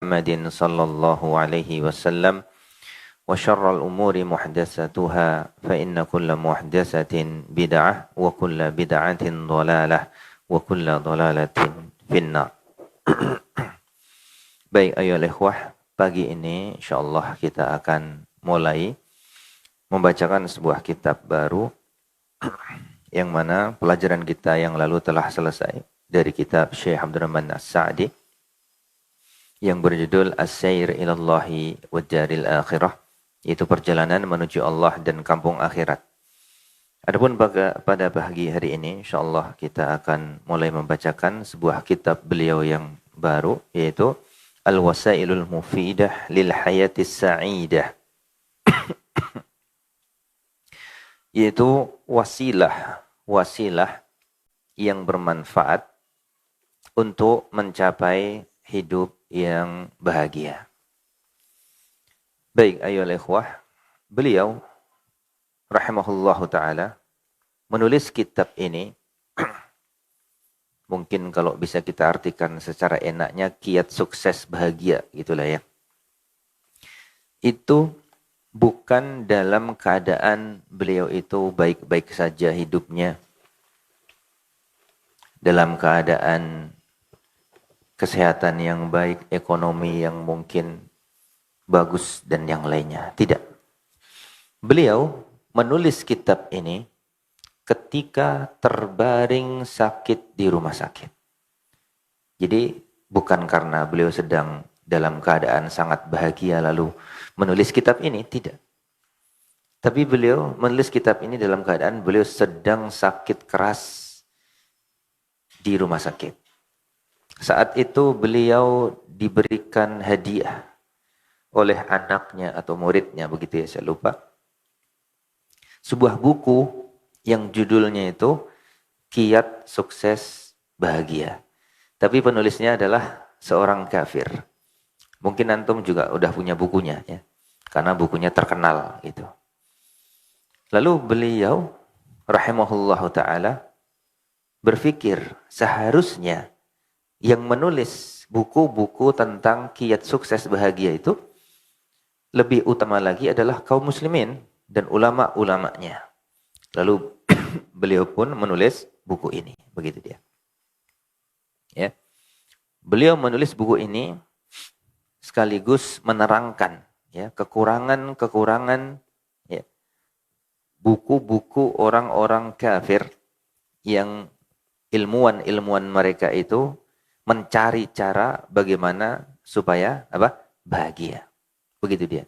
محمد صلى الله عليه وسلم وشر الأمور محدثاتها فإن كل محدثة بدعة وكل بدعة ضلالة وكل ضلالة في النار. Baik ayolah ikhwah, pagi ini insyaallah kita akan mulai membacakan sebuah kitab baru yang mana pelajaran kita yang lalu telah selesai dari kitab Syekh Abdurrahman As-Sa'di yang berjudul As-Sair ilallahi wa Daril Akhirah, yaitu perjalanan menuju Allah dan kampung akhirat. Adapun pada pagi hari ini insyaallah kita akan mulai membacakan sebuah kitab beliau yang baru, yaitu Al-Wasailul Mufidah lil Hayatis Sa'idah, yaitu wasilah yang bermanfaat untuk mencapai hidup yang bahagia. Baik ayolah ikhwah, beliau rahimahullahu ta'ala menulis kitab ini mungkin kalau bisa kita artikan secara enaknya kiat sukses bahagia gitulah ya. Itu bukan dalam keadaan beliau itu baik-baik saja hidupnya, dalam keadaan kesehatan yang baik, ekonomi yang mungkin bagus dan yang lainnya. Tidak. Beliau menulis kitab ini ketika terbaring sakit di rumah sakit. Jadi bukan karena beliau sedang dalam keadaan sangat bahagia lalu menulis kitab ini, tidak. Tapi beliau menulis kitab ini dalam keadaan beliau sedang sakit keras di rumah sakit. Saat itu beliau diberikan hadiah oleh anaknya atau muridnya, begitu ya, saya lupa. Sebuah buku yang judulnya itu Kiat Sukses Bahagia. Tapi penulisnya adalah seorang kafir. Mungkin antum juga udah punya bukunya ya, karena bukunya terkenal gitu. Lalu beliau rahimahullahu ta'ala berpikir seharusnya yang menulis buku-buku tentang kiat sukses bahagia itu lebih utama lagi adalah kaum muslimin dan ulama-ulamanya. Lalu beliau pun menulis buku ini, begitu dia. Ya. Beliau menulis buku ini sekaligus menerangkan ya kekurangan-kekurangan ya, buku-buku orang-orang kafir yang ilmuwan-ilmuwan mereka itu mencari cara bagaimana supaya bahagia. Begitu dia.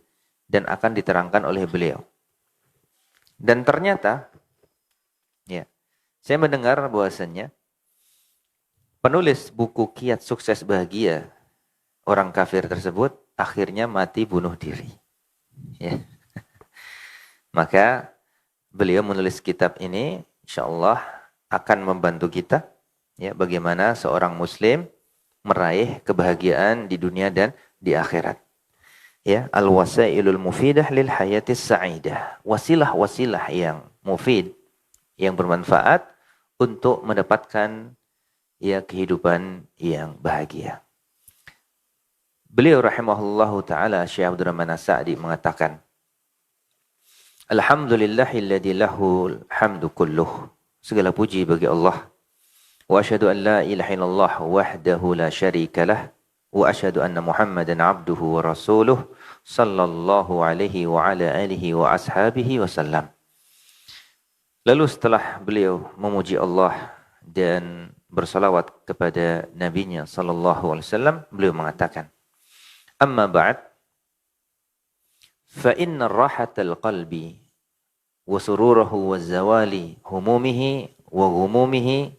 Dan akan diterangkan oleh beliau. Dan ternyata ya, saya mendengar bahwasannya penulis buku Kiat Sukses Bahagia orang kafir tersebut akhirnya mati bunuh diri. Ya. Maka beliau menulis kitab ini insyaallah akan membantu kita ya, bagaimana seorang muslim meraih kebahagiaan di dunia dan di akhirat. Ya, al-wasailul mufidah lil hayatis sa'idah. Wasilah-wasilah yang mufid, yang bermanfaat untuk mendapatkan ya kehidupan yang bahagia. Beliau rahimahullahu taala Syekh Abdurrahman As-Sa'di mengatakan, Alhamdulillahilladzi lahul hamdu kulluh. Segala puji bagi Allah. Wa asyhadu an la ilaha illallah wahdahu la syarika lah wa asyhadu anna Muhammadan abduhu wa rasuluh sallallahu alaihi wa ala alihi wa ashabihi wasallam. Lalu setelah beliau memuji Allah dan bersalawat kepada nabinya sallallahu alaihi wasallam, beliau mengatakan, amma ba'd fa inna rahatal qalbi wa sururahu wa zawali humumihi wa ghumumihi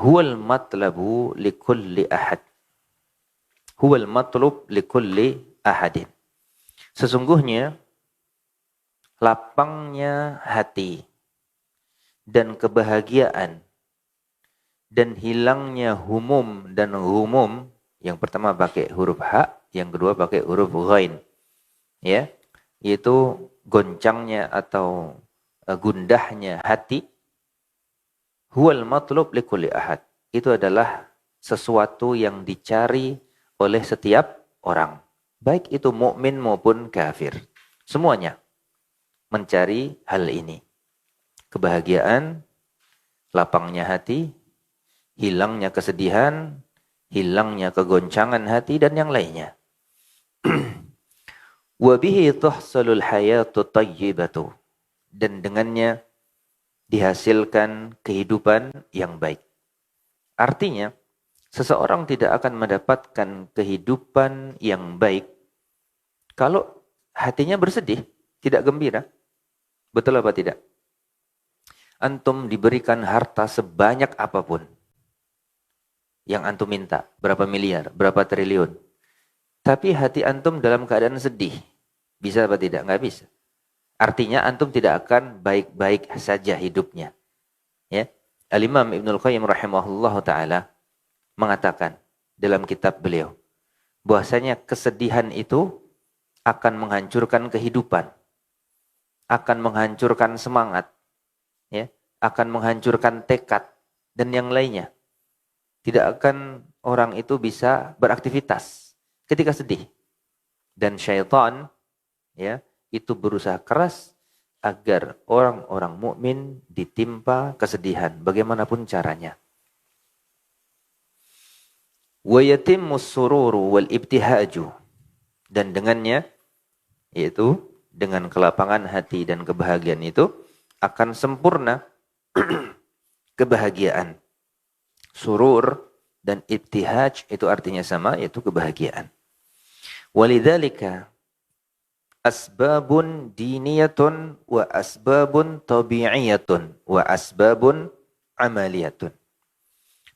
huwal matlabu likulli ahad. Huwal matlub likulli ahadin. Sesungguhnya lapangnya hati dan kebahagiaan dan hilangnya humum dan ghumum, yang pertama pakai huruf ha, yang kedua pakai huruf ghain. Ya, yaitu goncangnya atau gundahnya hati. Huwal matlub likulli ahad. Itu adalah sesuatu yang dicari oleh setiap orang, baik itu mukmin maupun kafir. Semuanya mencari hal ini. Kebahagiaan, lapangnya hati, hilangnya kesedihan, hilangnya kegoncangan hati, dan yang lainnya. Wa bihi tuhsalul hayatu tayyibatu. Dan dengannya dihasilkan kehidupan yang baik. Artinya, seseorang tidak akan mendapatkan kehidupan yang baik kalau hatinya bersedih, tidak gembira. Betul apa tidak? Antum diberikan harta sebanyak apapun yang antum minta, berapa miliar, berapa triliun. Tapi hati antum dalam keadaan sedih. Bisa apa tidak? Nggak bisa. Artinya antum tidak akan baik-baik saja hidupnya. Ya. Al-Imam Ibnul Qayyim rahimahullah ta'ala mengatakan dalam kitab beliau, bahwasanya kesedihan itu akan menghancurkan kehidupan, akan menghancurkan semangat, ya, akan menghancurkan tekad, dan yang lainnya. Tidak akan orang itu bisa beraktivitas ketika sedih. Dan syaitan, ya, itu berusaha keras agar orang-orang mukmin ditimpa kesedihan, bagaimanapun caranya. Wa yatimmus sururu wal ibtihaju, dan dengannya, yaitu dengan kelapangan hati dan kebahagiaan itu akan sempurna kebahagiaan. Surur dan ibtihaj itu artinya sama, yaitu kebahagiaan. Walidzalika asbabun diniyatun wa asbabun tabi'iyatun wa asbabun amaliyatun.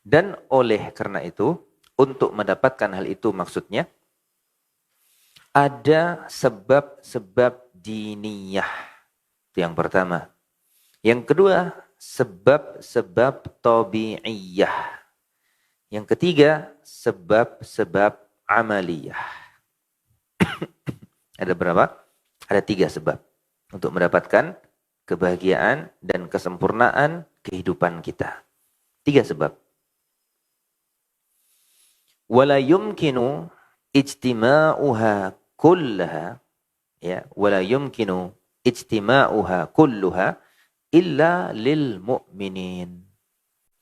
Dan oleh karena itu, untuk mendapatkan hal itu maksudnya, ada sebab-sebab diniyah. Itu yang pertama. Yang kedua, sebab-sebab tabi'iyah. Yang ketiga, sebab-sebab amaliyah. Ada berapa? Ada 3 sebab untuk mendapatkan kebahagiaan dan kesempurnaan kehidupan kita. 3 sebab. Wala yumkinu ijtima'uha kullaha, ya, wala yumkinu ijtima'uha kulluha illa lil mu'minin.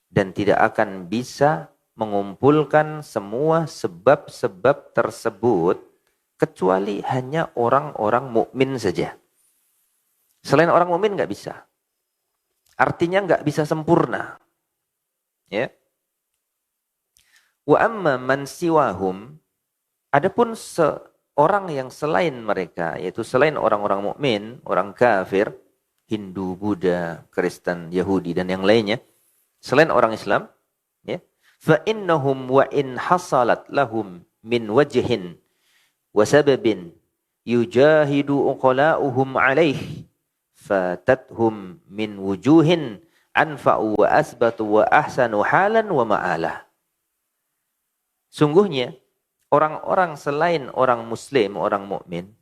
Dan tidak akan bisa mengumpulkan semua sebab-sebab tersebut kecuali hanya orang-orang mukmin saja. Selain orang mukmin nggak bisa. Artinya nggak bisa sempurna. Ya. Wa amma man siwahum, adapun seorang yang selain mereka, yaitu selain orang-orang mukmin, orang kafir, Hindu, Buddha, Kristen, Yahudi, dan yang lainnya, selain orang Islam, ya, fa innahum wa in hasalat lahum min wajhin wa sababin yujahidu uqala'uhum alaih fatathum min wujuhin anfa'u wa asbatu wa ahsanu halan wa ma'alah. Sungguhnya orang-orang selain orang muslim, orang mukmin,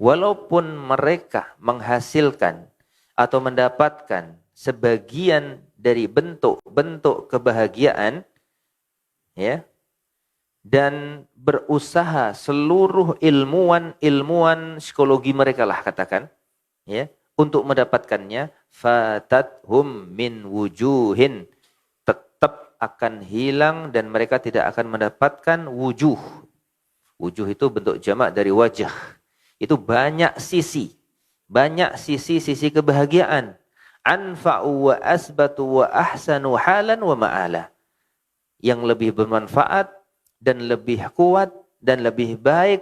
walaupun mereka menghasilkan atau mendapatkan sebagian dari bentuk-bentuk kebahagiaan, ya, dan berusaha seluruh ilmuwan psikologi mereka lah katakan, ya, untuk mendapatkannya, fatathum min wujuhin, tetap akan hilang dan mereka tidak akan mendapatkan wujuh. Wujuh itu bentuk jamak dari wajah. Itu banyak sisi kebahagiaan. Anfa'u wa asbatu wa ahsanu halan wa ma'ala. Yang lebih bermanfaat dan lebih kuat dan lebih baik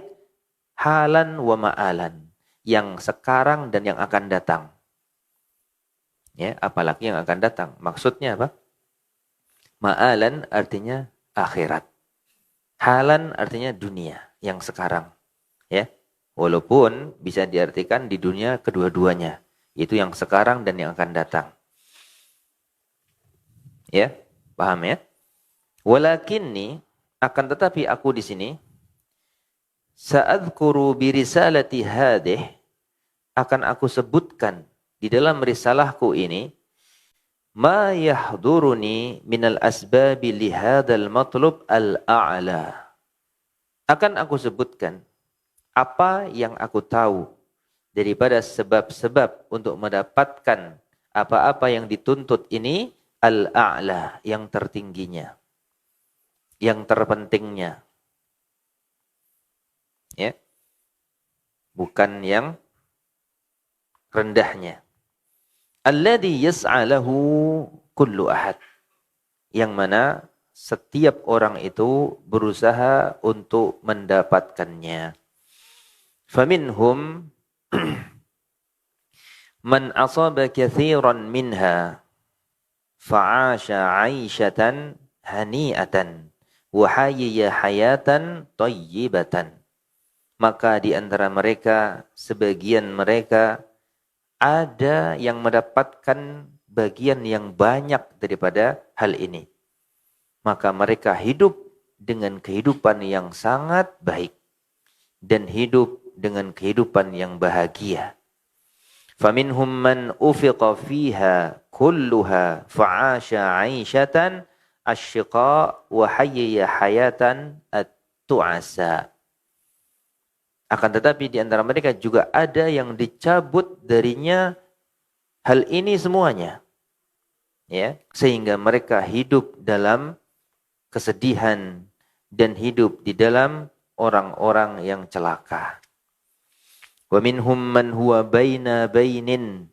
halan wa ma'alan. Yang sekarang dan yang akan datang. Ya, apalagi yang akan datang. Maksudnya apa? Ma'alan artinya akhirat. Halan artinya dunia yang sekarang. Ya. Walaupun bisa diartikan di dunia kedua-duanya. Itu yang sekarang dan yang akan datang. Ya, paham ya? Walakinni, akan tetapi aku di sini, sa'adhkuru birisalati hadih, akan aku sebutkan di dalam risalahku ini, ma yahduruni minal asbabi lihadal matlub al-a'la. akan aku sebutkan apa yang aku tahu daripada sebab-sebab untuk mendapatkan apa-apa yang dituntut ini, al-a'la, yang tertingginya, yang terpentingnya. Ya, bukan yang rendahnya. Alladhi yas'alahu kullu ahad. Yang mana setiap orang itu berusaha untuk mendapatkannya. Faminhum man asaba kathiran minha fa'asha 'aishatan hani'atan wa hayya hayatan thayyibatan. Maka di antara mereka, sebagian mereka ada yang mendapatkan bagian yang banyak daripada hal ini. Maka mereka hidup dengan kehidupan yang sangat baik dan hidup dengan kehidupan yang bahagia. Faminhum man ufiqa fiha kulluha fa'asha 'aishatan asy-syiqa wa hayya hayatan at-tu'asa. Akan tetapi di antara mereka juga ada yang dicabut darinya hal ini semuanya. Ya, sehingga mereka hidup dalam kesedihan dan hidup di dalam orang-orang yang celaka. Wa minhum man huwa baina bainin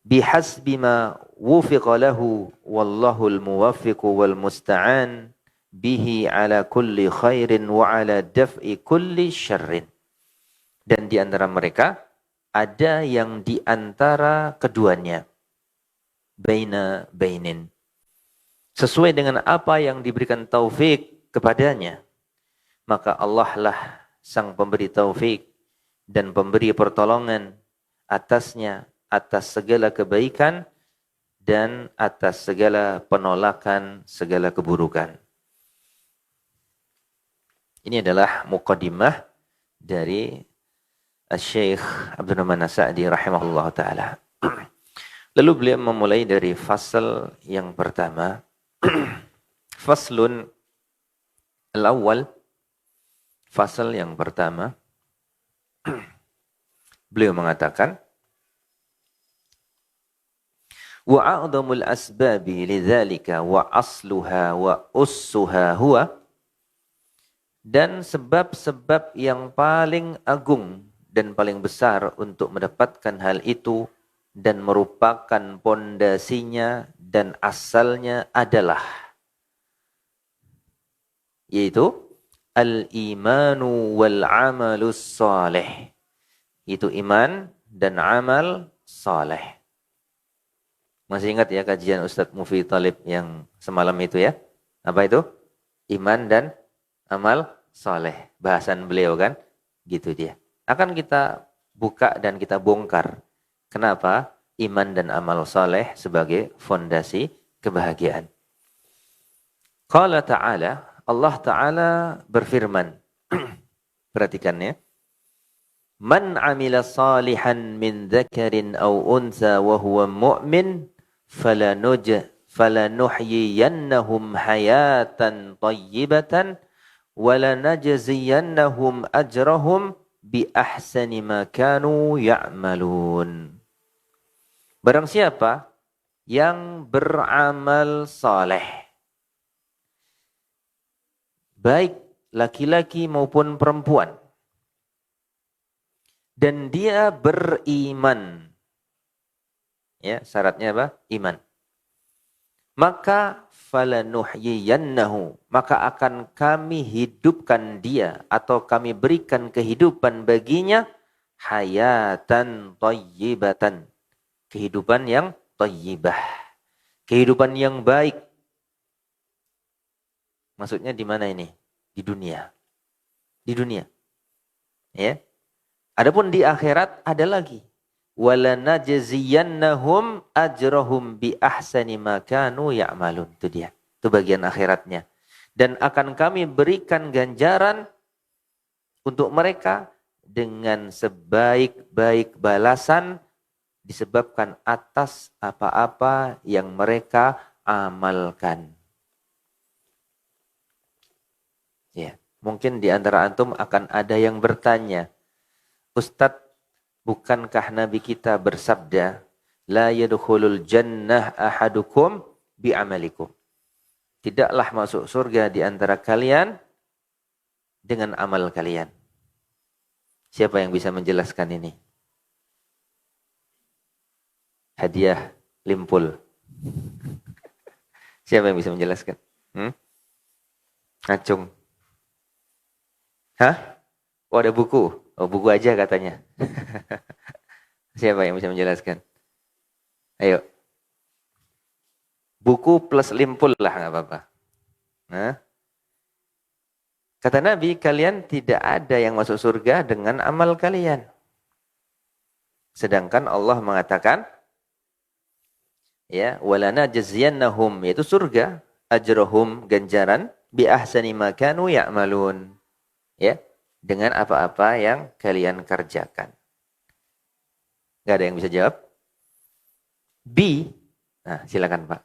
bihasbi ma wufiqa lahu wallahul muwaffiqu wal musta'an bihi ala kulli khairin wa ala daf'i kulli syarrin. Dan di antara mereka ada yang di antara keduanya, baina bainin, sesuai dengan apa yang diberikan taufik kepadanya, maka Allah lah sang pemberi taufik dan pemberi pertolongan atasnya, atas segala kebaikan dan atas segala penolakan, segala keburukan. Ini adalah muqaddimah dari Syekh Abdul Rahman As-Sa'di rahimahullah ta'ala. Lalu beliau memulai dari fasal yang pertama. Faslun al-awwal, fasal yang pertama. Beliau mengatakan, wa a'dhamul asbabi lidzalika wa asluha wa ussuha huwa, dan sebab-sebab yang paling agung dan paling besar untuk mendapatkan hal itu dan merupakan pondasinya dan asalnya adalah, yaitu al-imanu wal amalus salih, itu iman dan amal saleh. Masih ingat ya kajian Ustadz Mufi Talib yang semalam itu ya? Apa itu? Iman dan amal saleh. Bahasan beliau kan? Gitu dia. Akan kita buka dan kita bongkar. Kenapa iman dan amal saleh sebagai fondasi kebahagiaan? Qala ta'ala, Allah Ta'ala berfirman. Perhatikan ya. Man amila salihan min dzakarin aw untha wa huwa mu'min falanuhyiyannahum hayatan thayyibatan wa lanajziyannahum ajrahum bi ahsani ma kanu ya'malun. Barang siapa yang beramal saleh, baik laki-laki maupun perempuan, dan dia beriman, ya, syaratnya apa? Iman. Maka falanuhyiyannahu, maka akan kami hidupkan dia atau kami berikan kehidupan baginya hayatan thayyibatan, kehidupan yang thayyibah, kehidupan yang baik. Maksudnya di mana ini? Di dunia. Di dunia. Ya. Adapun di akhirat ada lagi. Walanajziyannahum ajrahum bi ahsani ma kanu ya'malun. Itu dia. Itu bagian akhiratnya. Dan akan kami berikan ganjaran untuk mereka dengan sebaik-baik balasan disebabkan atas apa-apa yang mereka amalkan. Ya. Mungkin di antara antum akan ada yang bertanya, Ustadz, bukankah Nabi kita bersabda, La yadkhulul jannah ahadukum bi'amalikum. Tidaklah masuk surga di antara kalian dengan amal kalian. Siapa yang bisa menjelaskan ini? Hadiah Limpul. Siapa yang bisa menjelaskan? Acung. Hah? Oh, ada buku. Oh, buku aja katanya. Siapa yang bisa menjelaskan? Ayo. Buku plus Limpul lah, nggak apa-apa. Nah. Kata Nabi, kalian tidak ada yang masuk surga dengan amal kalian. Sedangkan Allah mengatakan, ya, walana jaziyannahum, yaitu surga, ajrahum, ganjaran, bi ahsani ma kanu ya'malun. Ya, dengan apa-apa yang kalian kerjakan. Gak ada yang bisa jawab? B. Nah, silakan Pak.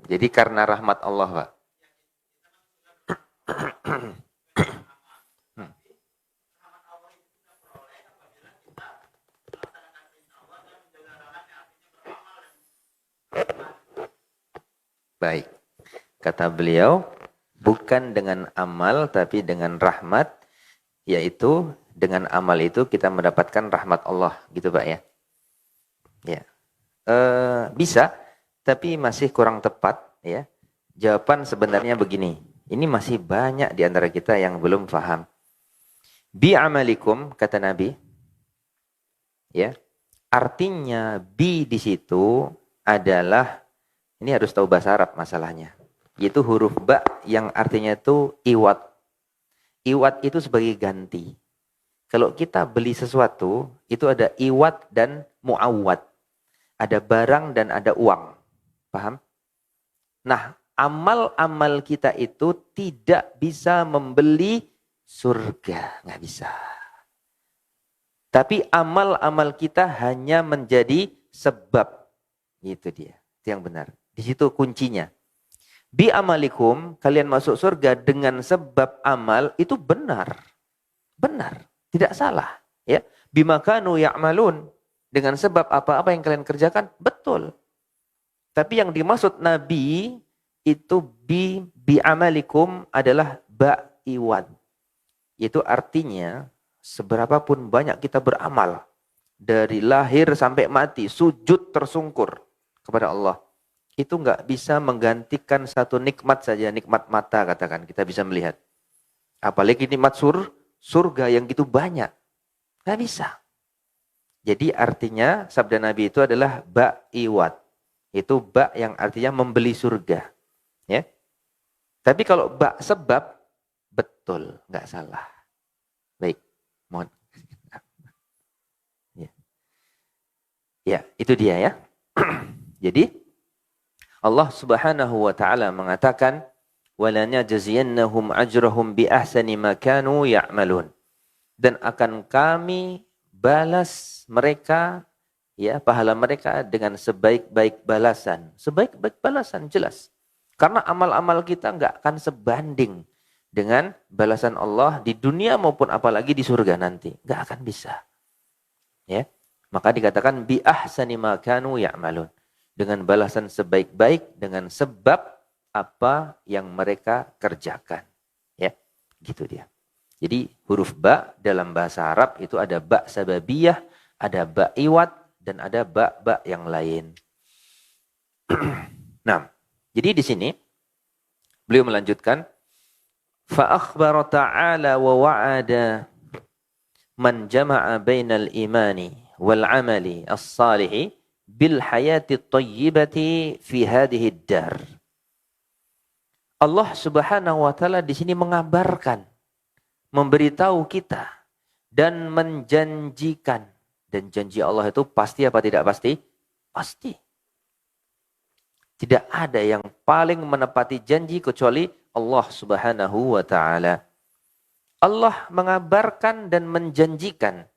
Jadi karena rahmat Allah, Pak. Baik. Kata beliau, bukan dengan amal tapi dengan rahmat, yaitu dengan amal itu kita mendapatkan rahmat Allah, gitu Pak ya. Ya. Bisa, tapi masih kurang tepat ya. Jawaban sebenarnya begini. Ini masih banyak di antara kita yang belum paham. Bi amalikum, kata Nabi. Ya. Artinya bi di situ adalah, ini harus tahu bahasa Arab masalahnya. Yaitu huruf ba yang artinya itu iwat. Iwat itu sebagai ganti. Kalau kita beli sesuatu, itu ada iwat dan muawwad. Ada barang dan ada uang. Paham? Nah, amal-amal kita itu tidak bisa membeli surga. Nggak bisa. Tapi amal-amal kita hanya menjadi sebab. Itu dia. Itu yang benar. Di situ kuncinya. Bi amalikum, kalian masuk surga dengan sebab amal, itu benar. Benar. Tidak salah. Ya. Bimakanu ya'malun. Dengan sebab apa-apa yang kalian kerjakan, betul. Tapi yang dimaksud Nabi, itu bi amalikum adalah ba'iwad. Itu artinya, seberapapun banyak kita beramal, dari lahir sampai mati, sujud tersungkur kepada Allah, itu nggak bisa menggantikan satu nikmat saja, nikmat mata katakan, kita bisa melihat. Apalagi nikmat surga yang gitu banyak. Nggak bisa. Jadi artinya sabda Nabi itu adalah ba'iwat. Itu ba yang artinya membeli surga. Ya. Tapi kalau ba sebab, betul, nggak salah. Baik, mohon. Ya, ya itu dia ya. Jadi Allah Subhanahu wa taala mengatakan, "Walana jaziyannahum ajrahum bi ahsani ma kanu ya'malun." Dan akan kami balas mereka, ya, pahala mereka dengan sebaik-baik balasan. Sebaik-baik balasan jelas. Karena amal-amal kita nggak akan sebanding dengan balasan Allah di dunia maupun apalagi di surga nanti. Nggak akan bisa. Ya. Maka dikatakan bi ahsani ma kanu ya'malun. Dengan balasan sebaik-baik dengan sebab apa yang mereka kerjakan. Ya. Gitu dia. Jadi huruf ba dalam bahasa Arab itu ada ba sababiyah, ada ba iwat, dan ada ba yang lain. Nah, jadi di sini beliau melanjutkan, fa akhbara ta'ala wa wa'ada man jama'a bainal imani wal amali as-salihi bil hayati thayyibati fi hadhihi ad-dar. Allah Subhanahu wa taala di sini mengabarkan, memberitahu kita dan menjanjikan. Dan janji Allah itu pasti apa tidak pasti? Pasti. Tidak ada yang paling menepati janji kecuali Allah Subhanahu wa taala. Allah mengabarkan dan menjanjikan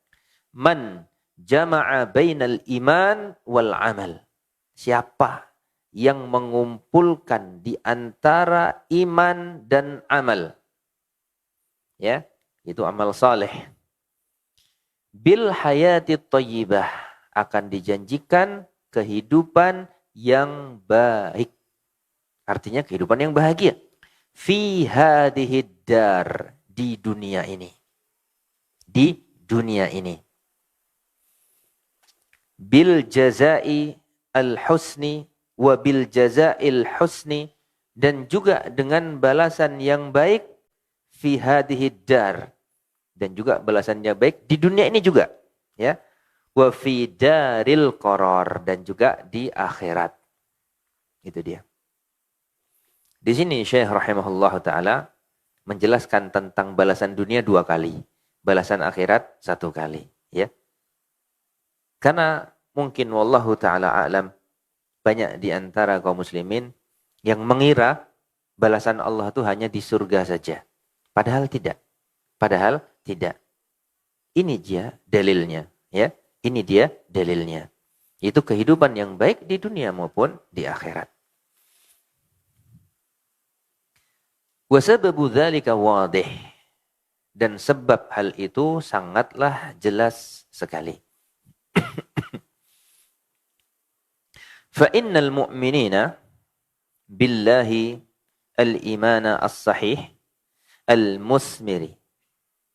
man jama'a bainal iman wal amal. Siapa yang mengumpulkan di antara iman dan amal. Ya, itu amal saleh. Bil hayati thayyibah, akan dijanjikan kehidupan yang baik. Artinya kehidupan yang bahagia. Fi hadhid dar, di dunia ini. Di dunia ini. Bil jazai al-husni wa bil jazail husni, dan juga dengan balasan yang baik fi hadhid dar, dan juga balasannya baik di dunia ini juga, ya. Wa fi daril qarar, dan juga di akhirat. Itu dia. Di sini Syekh rahimahullah taala menjelaskan tentang balasan dunia 2 kali, balasan akhirat 1 kali, ya. Karena mungkin wallahu taala alam, banyak di antara kaum muslimin yang mengira balasan Allah itu hanya di surga saja. Padahal tidak. Padahal tidak. Ini dia dalilnya, ya. Ini dia dalilnya. Itu kehidupan yang baik di dunia maupun di akhirat. Wa sababu dzalika wadih, dan sebab hal itu sangatlah jelas sekali. Fa innal mu'minina billahi al-imana as-sahih al-musmiri,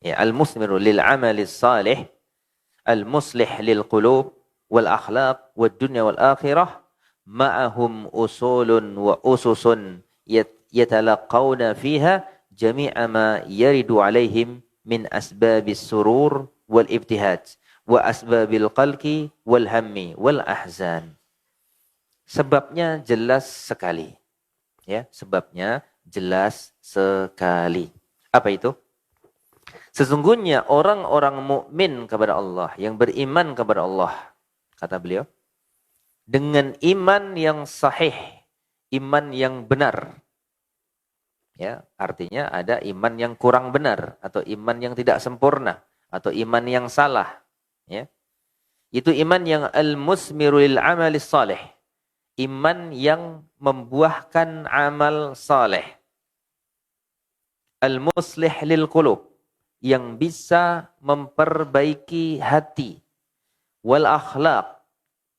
ya, al-musmiru lil amali salih al-muslih lil qulub wal akhlaq wad dunya wal akhirah ma'ahum usulun wa ususun yatalaqawna fiha jami'a ma yaridu alaihim min asbabis surur wal ibtihaj wa asbabil qalqi wal hammi wal ahzan. Sebabnya jelas sekali. Ya, sebabnya jelas sekali. Apa itu? Sesungguhnya orang-orang mukmin kepada Allah, yang beriman kepada Allah, kata beliau, dengan iman yang sahih, iman yang benar. Ya, artinya ada iman yang kurang benar, atau iman yang tidak sempurna, atau iman yang salah. Ya. Itu iman yang al-musmiru lil amali salih. Iman yang membuahkan amal saleh. Al-muslih lil qulub, yang bisa memperbaiki hati. Wal akhlaq,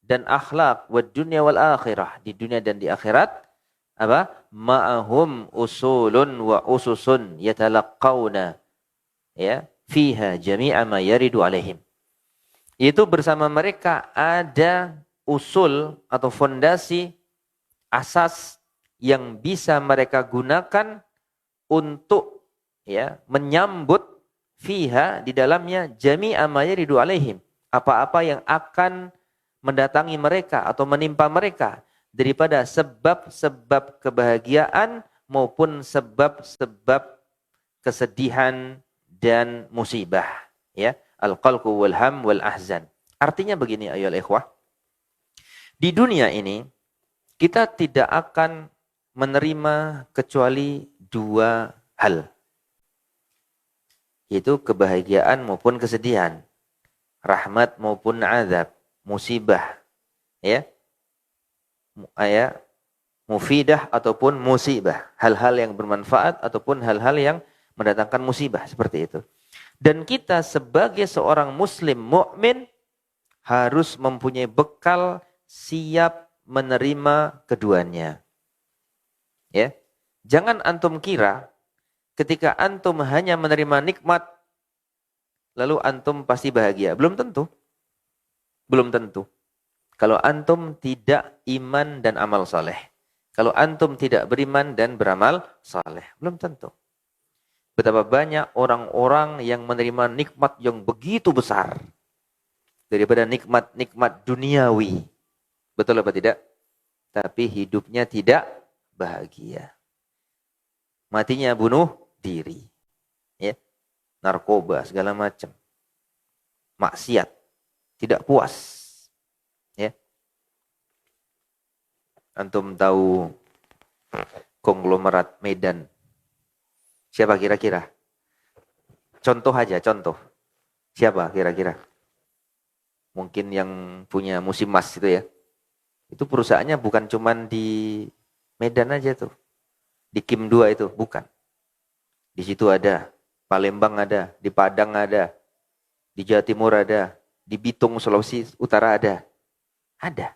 dan akhlak, wad dunya wal akhirah, di dunia dan di akhirat. Apa? Ma'ahum usulun wa ususun yatalaqawna, ya, fiha jami'a ma yaridu alaihim. Itu bersama mereka ada usul atau fondasi, asas yang bisa mereka gunakan untuk, ya, menyambut fiha, di dalamnya, jami'a ma yaridu alaihim, apa-apa yang akan mendatangi mereka atau menimpa mereka daripada sebab-sebab kebahagiaan maupun sebab-sebab kesedihan dan musibah, ya, al-qalqu wal ham wal ahzan. Artinya begini ayolah ikhwah, di dunia ini kita tidak akan menerima kecuali 2 hal, yaitu kebahagiaan maupun kesedihan, rahmat maupun azab, musibah, ya, mufidah ataupun musibah, hal-hal yang bermanfaat ataupun hal-hal yang mendatangkan musibah, seperti itu. Dan kita sebagai seorang muslim mukmin harus mempunyai bekal siap menerima keduanya. Ya. Jangan antum kira ketika antum hanya menerima nikmat lalu antum pasti bahagia. Belum tentu. Belum tentu. Kalau antum tidak iman dan amal soleh. Kalau antum tidak beriman dan beramal soleh. Belum tentu. Betapa banyak orang-orang yang menerima nikmat yang begitu besar daripada nikmat-nikmat duniawi. Betul apa tidak? Tapi hidupnya tidak bahagia. Matinya bunuh diri. Ya. Narkoba, segala macam. Maksiat. Tidak puas. Ya. Antum tahu konglomerat Medan. Siapa kira-kira? Contoh aja, contoh. Siapa kira-kira? Mungkin yang punya musim mas itu ya. Itu perusahaannya bukan cuman di Medan aja tuh. Di Kim 2 itu, bukan. Di situ ada, Palembang ada, di Padang ada, di Jawa Timur ada, di Bitung, Sulawesi Utara ada. Ada.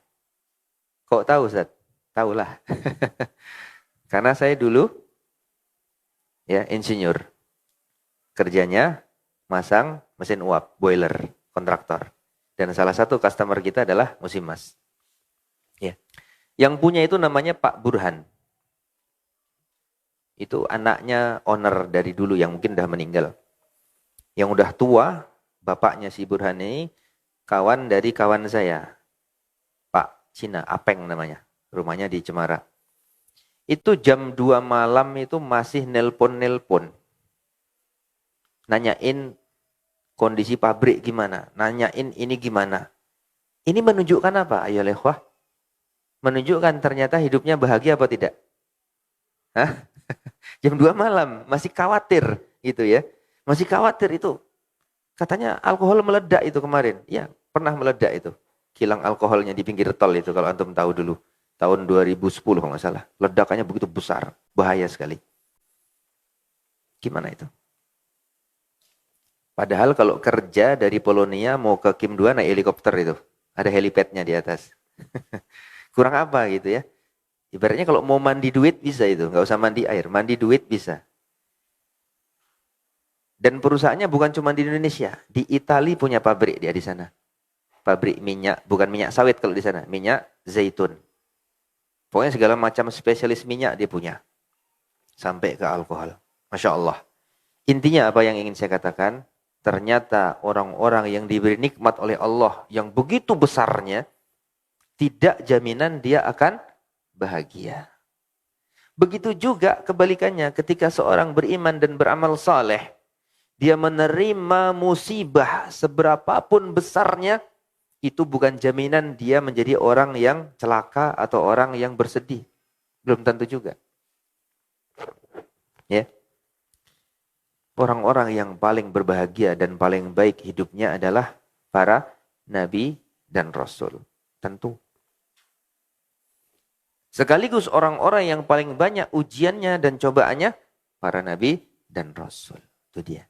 Kok tahu, Ustaz? Tahulah. Karena saya dulu ya insinyur. Kerjanya masang mesin uap, boiler, kontraktor. Dan salah satu customer kita adalah musim mas. Ya. Yang punya itu namanya Pak Burhan. Itu anaknya owner dari dulu yang mungkin udah meninggal. Yang udah tua, bapaknya si Burhan ini kawan dari kawan saya. Pak Cina, Apeng namanya. Rumahnya di Cemara. Itu jam 2 malam itu masih nelpon-nelpon. Nanyain kondisi pabrik gimana. Nanyain ini gimana. Ini menunjukkan apa? Ayo lehwah. Menunjukkan ternyata hidupnya bahagia apa tidak? Hah? Jam 2 malam masih khawatir gitu ya. Masih khawatir itu. Katanya alkohol meledak itu kemarin. Ya, pernah meledak itu. Kilang alkoholnya di pinggir tol itu kalau antum tahu dulu. Tahun 2010 kalau nggak salah. Ledakannya begitu besar. Bahaya sekali. Gimana itu? Padahal kalau kerja dari Polonia mau ke Kim 2 naik helikopter itu. Ada helipadnya di atas. Kurang apa gitu ya. Ibaratnya kalau mau mandi duit bisa itu. Nggak usah mandi air. Mandi duit bisa. Dan perusahaannya bukan cuma di Indonesia. Di Italia punya pabrik dia di sana. Pabrik minyak. Bukan minyak sawit kalau di sana. Minyak zaitun. Pokoknya segala macam spesialis minyak dia punya. Sampai ke alkohol. Masya Allah. Intinya apa yang ingin saya katakan? Ternyata orang-orang yang diberi nikmat oleh Allah yang begitu besarnya, tidak jaminan dia akan bahagia. Begitu juga kebalikannya ketika seorang beriman dan beramal saleh, dia menerima musibah seberapapun besarnya, itu bukan jaminan dia menjadi orang yang celaka atau orang yang bersedih. Belum tentu juga. Ya. Orang-orang yang paling berbahagia dan paling baik hidupnya adalah para nabi dan rasul. Tentu. Sekaligus orang-orang yang paling banyak ujiannya dan cobaannya para nabi dan rasul. Itu dia.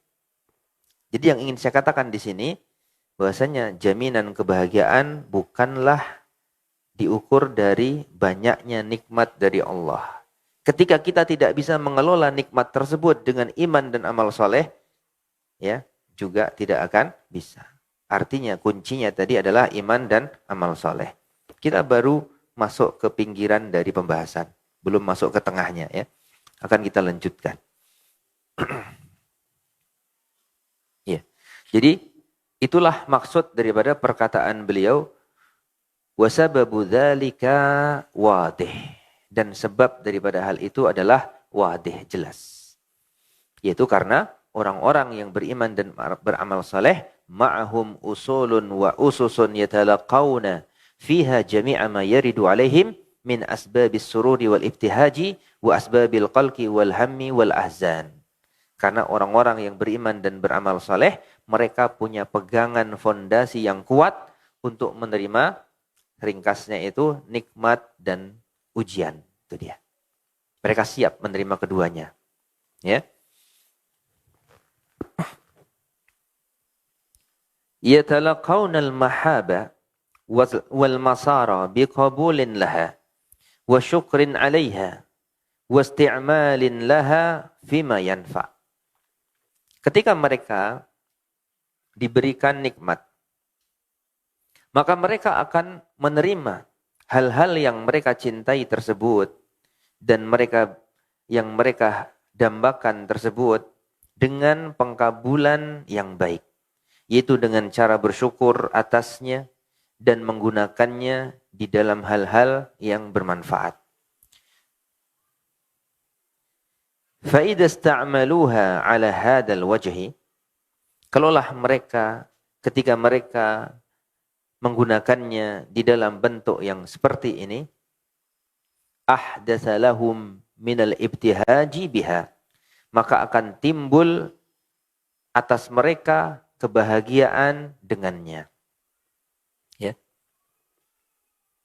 Jadi yang ingin saya katakan di sini bahwasanya jaminan kebahagiaan bukanlah diukur dari banyaknya nikmat dari Allah. Ketika kita tidak bisa mengelola nikmat tersebut dengan iman dan amal soleh, ya juga tidak akan bisa. Artinya kuncinya tadi adalah iman dan amal soleh. Kita baru masuk ke pinggiran dari pembahasan, belum masuk ke tengahnya ya. Akan kita lanjutkan. Ya. Jadi itulah maksud daripada perkataan beliau, wasababu dzalika wadih. Dan sebab daripada hal itu adalah wadih, jelas. Yaitu karena orang-orang yang beriman dan beramal saleh, ma'ahum usulun wa ususun yatalaqawna fiha jami'a ma yaridu alaihim min asbabis sururi wal ibtihaji wa asbabil qalqi wal hammi wal ahzan. Karena orang-orang yang beriman dan beramal saleh, mereka punya pegangan fondasi yang kuat untuk menerima, ringkasnya itu, nikmat dan ujian. Itu dia. Mereka siap menerima keduanya. Ya. Yatalaqawna al-mahaba wal masara biqabulin laha wa syukrin 'alaiha wa isti'malin laha fima yanfa'. Ketika mereka diberikan nikmat, maka mereka akan menerima hal-hal yang mereka cintai tersebut dan yang mereka dambakan tersebut dengan pengkabulan yang baik, yaitu dengan cara bersyukur atasnya dan menggunakannya di dalam hal-hal yang bermanfaat. فَإِذَا اسْتَعْمَلُوهَا عَلَى هَذَا الْوَجْهِ, kalaulah mereka, ketika mereka menggunakannya di dalam bentuk yang seperti ini, ahdatsa lahum minal ibtihaji biha, maka akan timbul atas mereka kebahagiaan dengannya. Ya.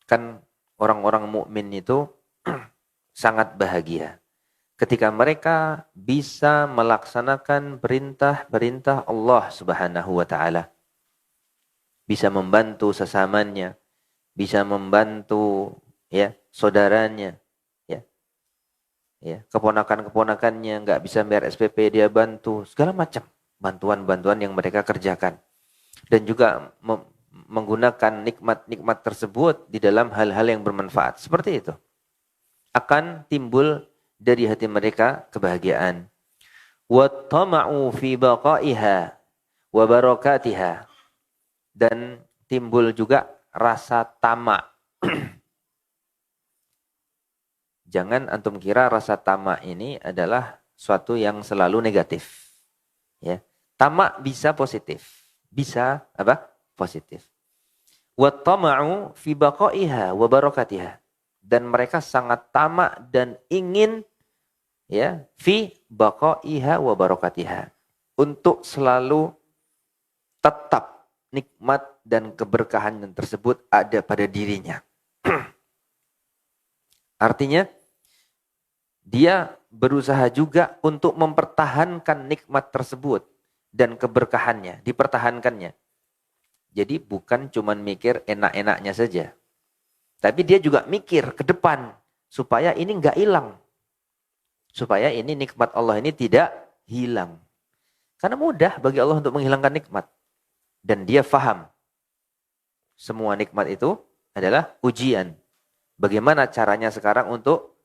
Kan orang-orang mukmin itu sangat bahagia ketika mereka bisa melaksanakan perintah-perintah Allah Subhanahu wa taala. Bisa membantu sesamanya, bisa membantu ya saudaranya, ya. Ya, keponakan-keponakannya nggak bisa bayar SPP dia bantu, segala macam bantuan-bantuan yang mereka kerjakan. Dan juga menggunakan nikmat-nikmat tersebut di dalam hal-hal yang bermanfaat. Seperti itu. Akan timbul dari hati mereka kebahagiaan. وَالطَّمَعُ فِي بَقَائِهَا وَبَرَكَاتِهَا. Dan timbul juga rasa tamak. Jangan antum kira rasa tamak ini adalah suatu yang selalu negatif. Ya. Tamak bisa positif. Bisa apa? Positif. وَالطَّمَعُ فِي بَقَائِهَا وَبَرَكَاتِهَا. Dan mereka sangat tamak dan ingin ya fi baqaiha wa barakatiha, untuk selalu tetap nikmat dan keberkahan tersebut ada pada dirinya. Artinya dia berusaha juga untuk mempertahankan nikmat tersebut dan keberkahannya, dipertahankannya. Jadi bukan cuman mikir enak-enaknya saja. Tapi dia juga mikir ke depan supaya ini enggak hilang. Supaya ini nikmat Allah ini tidak hilang. Karena mudah bagi Allah untuk menghilangkan nikmat. Dan dia faham. Semua nikmat itu adalah ujian. Bagaimana caranya sekarang untuk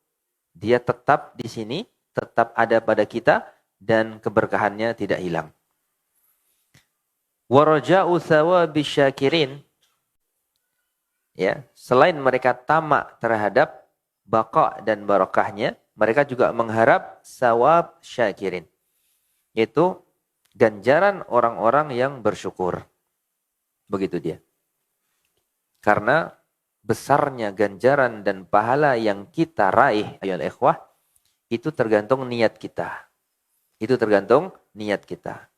dia tetap di sini, tetap ada pada kita, dan keberkahannya tidak hilang. Waraja'u thawabi syakirin. Ya, selain mereka tamak terhadap baqa dan barakahnya, mereka juga mengharap sawab syakirin. Yaitu ganjaran orang-orang yang bersyukur. Begitu dia. Karena besarnya ganjaran dan pahala yang kita raih, ayolah ikhwah, itu tergantung niat kita. Itu tergantung niat kita.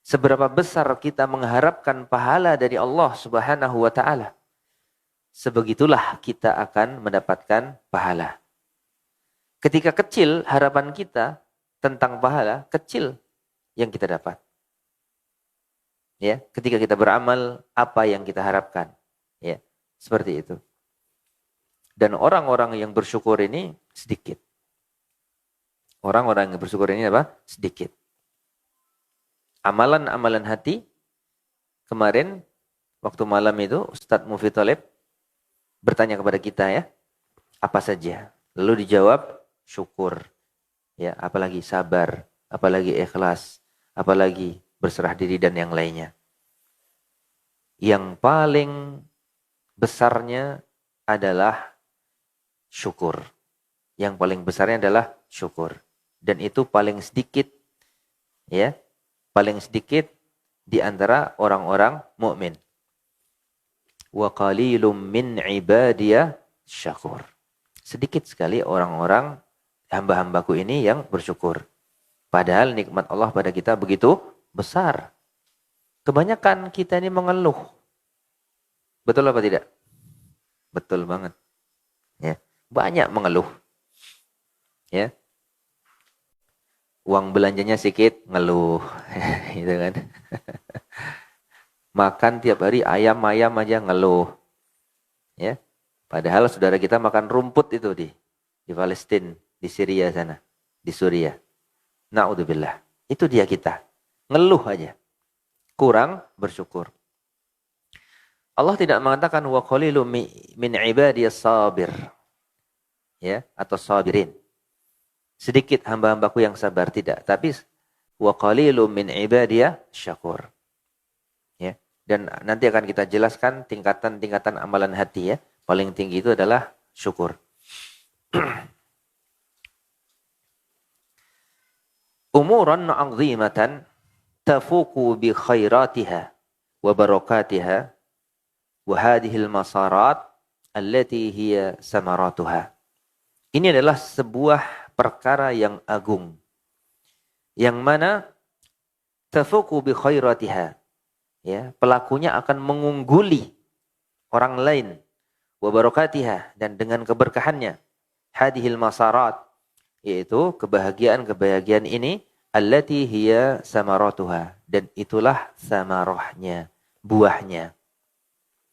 Seberapa besar kita mengharapkan pahala dari Allah Subhanahu wa taala, sebegitulah kita akan mendapatkan pahala. Ketika kecil harapan kita tentang pahala, kecil yang kita dapat. Ya, ketika kita beramal, apa yang kita harapkan? Ya, seperti itu. Dan orang-orang yang bersyukur ini sedikit. Orang-orang yang bersyukur ini apa? Sedikit. Amalan-amalan hati, kemarin waktu malam itu Ustadz Mufid Thalib bertanya kepada kita ya, apa saja? Lalu dijawab syukur, ya, apalagi sabar, apalagi ikhlas, apalagi berserah diri dan yang lainnya. Yang paling besarnya adalah syukur. Yang paling besarnya adalah syukur. Dan itu paling sedikit, ya, paling sedikit di antara orang-orang mukmin. Wa qalilum min ibadiya syakur. Sedikit sekali orang-orang hamba-hambaku ini yang bersyukur. Padahal nikmat Allah pada kita begitu besar. Kebanyakan kita ini mengeluh. Betul apa tidak? Betul banget. Ya, banyak mengeluh. Ya. Uang belanjanya sedikit, ngeluh. Gitu kan. Makan tiap hari ayam-ayam aja ngeluh. Ya. Padahal saudara kita makan rumput itu di Palestina, di Syria sana, di Suriah. Na'udzubillah. Itu dia kita. Ngeluh aja. Kurang bersyukur. Allah tidak mengatakan wa qalilu min ibadiyas sabir. Ya, atau sabirin. Sedikit hamba-hambaku yang sabar, tidak, tapi wa qalilu min ibadiyah syakur. Ya. Dan nanti akan kita jelaskan tingkatan-tingkatan amalan hati ya. Paling tinggi itu adalah syukur. Umuran 'azimatan tafuku bi khairatiha wa barakatiha wa hadhihi al-masarat allati hiya samaratuha. Ini adalah sebuah perkara yang agung, yang mana tafuqu bi khairatiha. Ya, pelakunya akan mengungguli orang lain, wa barakatiha, dan dengan keberkahannya. Hadhil masarat, yaitu kebahagiaan ini, allati hiya samaratuha, dan itulah samarahnya, buahnya.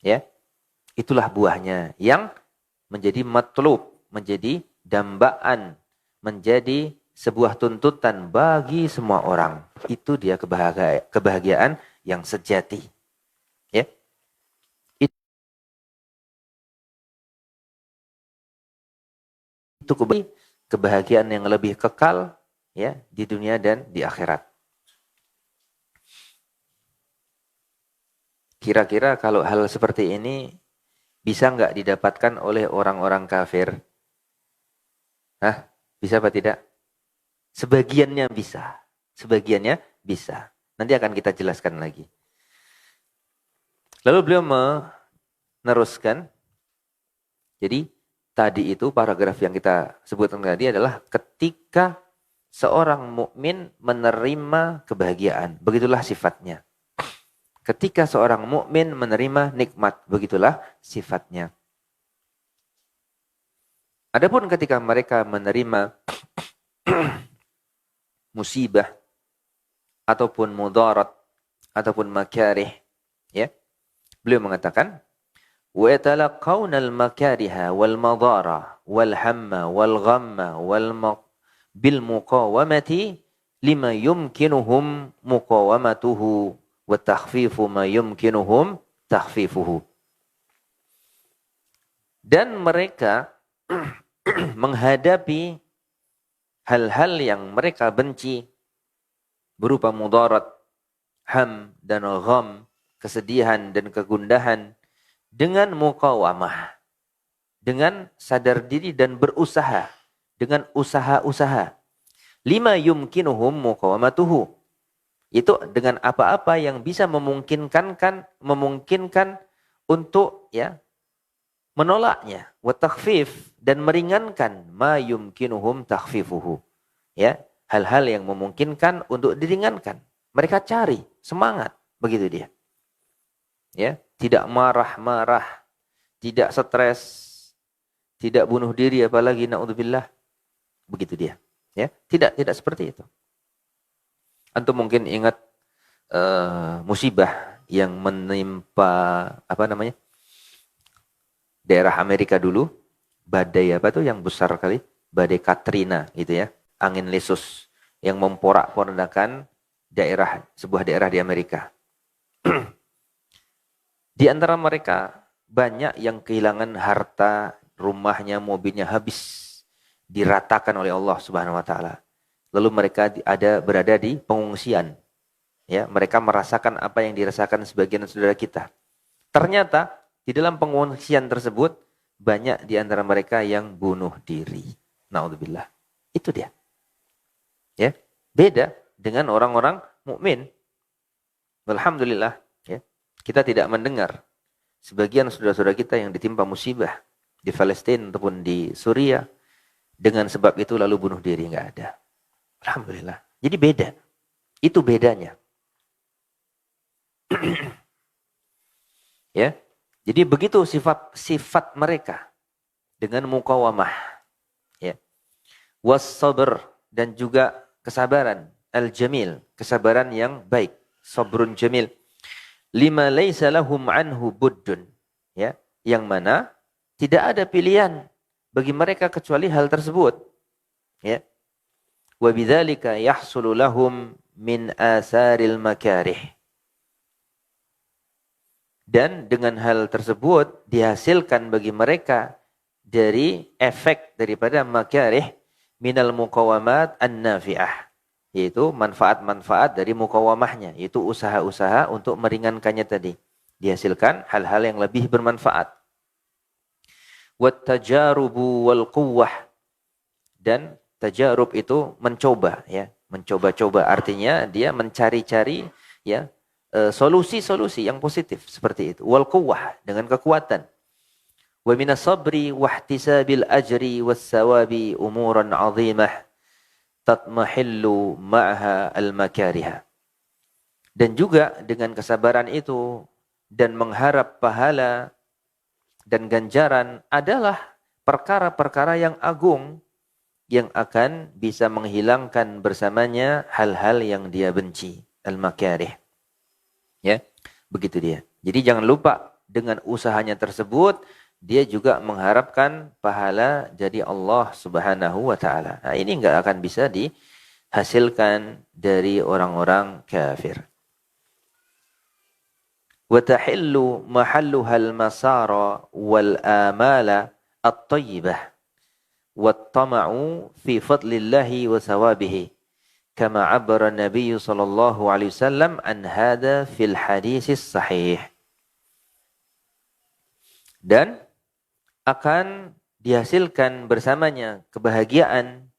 Ya, itulah buahnya yang menjadi matlub, menjadi dambaan, menjadi sebuah tuntutan bagi semua orang. Itu dia kebahagiaan yang sejati. Ya. Itu kebahagiaan yang lebih kekal, ya, di dunia dan di akhirat. Kira-kira kalau hal seperti ini bisa nggak didapatkan oleh orang-orang kafir? Hah? Bisa apa tidak? Sebagiannya bisa. Sebagiannya bisa. Nanti akan kita jelaskan lagi. Lalu beliau meneruskan. Jadi tadi itu paragraf yang kita sebutkan tadi adalah ketika seorang mukmin menerima kebahagiaan. Begitulah sifatnya. Ketika seorang mukmin menerima nikmat. Begitulah sifatnya. Adapun ketika mereka menerima musibah ataupun mudarat ataupun makarih, ya, beliau mengatakan wa yatalaqawna al-makariha wal madara wal hamma wal ghamma bil muqawamati lima yumkinuhum muqawamatuhu wa takhfifu ma yumkinuhum takhfifuhu. Dan mereka menghadapi hal-hal yang mereka benci berupa mudarat, ham dan gham, kesedihan dan kegundahan, dengan muqawamah, dengan sadar diri dan berusaha, dengan usaha-usaha. Lima yumkinuhum muqawamatuhu, itu dengan apa-apa yang bisa memungkinkan untuk, ya, menolaknya, wa takhfif, dan meringankan ma yumkinuhum takhfifuhu, ya, hal-hal yang memungkinkan untuk diringankan. Mereka cari semangat, begitu dia. Ya, tidak marah-marah, tidak stres, tidak bunuh diri apalagi naudzubillah. Begitu dia. Ya, tidak seperti itu. Antum mungkin ingat musibah yang menimpa daerah Amerika dulu, badai yang besar kali, badai Katrina gitu ya. Angin lesus yang memporak-porandakan sebuah daerah di Amerika. Di antara mereka banyak yang kehilangan harta, rumahnya, mobilnya habis, diratakan oleh Allah Subhanahu wa taala. Lalu mereka berada di pengungsian. Ya, mereka merasakan apa yang dirasakan sebagian saudara kita. Ternyata di dalam pengungsian tersebut banyak di antara mereka yang bunuh diri. Naudzubillah. Itu dia. Ya, beda dengan orang-orang mukmin. Alhamdulillah, ya. Kita tidak mendengar sebagian saudara-saudara kita yang ditimpa musibah di Palestina ataupun di Suriah dengan sebab itu lalu bunuh diri, enggak ada. Alhamdulillah. Jadi beda. Itu bedanya. Ya. Jadi begitu sifat mereka dengan muqawamah. Ya. Was-sabr, dan juga kesabaran, al-jamil, kesabaran yang baik, sabrun jamil. Lima laisa lahum anhu buddun, ya, yang mana tidak ada pilihan bagi mereka kecuali hal tersebut, ya. Wa bidzalika yahsulu lahum min asaril makarih, dan dengan hal tersebut dihasilkan bagi mereka dari efek daripada makarih, minal muqawamat an-nafi'ah, yaitu manfaat-manfaat dari muqawamahnya, yaitu usaha-usaha untuk meringankannya tadi. Dihasilkan hal-hal yang lebih bermanfaat. Wat tajarubu wal quwwah, dan tajarub itu mencoba, ya, mencoba-coba, artinya dia mencari-cari, ya, solusi-solusi yang positif seperti itu. Wal quwwah, dengan kekuatan. Wa minas sabri wa ihtisabil ajri was sawabi umuran 'azimah tatmahillu ma'aha al-makariha. Dan juga dengan kesabaran itu dan mengharap pahala dan ganjaran adalah perkara-perkara yang agung yang akan bisa menghilangkan bersamanya hal-hal yang dia benci, al-makarih. Ya, begitu dia. Jadi jangan lupa dengan usahanya tersebut dia juga mengharapkan pahala jadi Allah Subhanahu wa taala. Nah, ini enggak akan bisa dihasilkan dari orang-orang kafir. Wa tahillu mahalluha al-masara wal amala at-thayyibah wat tama'u fi fadlillahi wa thawabihi. Kama abara Nabi sallallahu alaihi wasallam an hada fil hadis sahih. Dan akan dihasilkan bersamanya kebahagiaan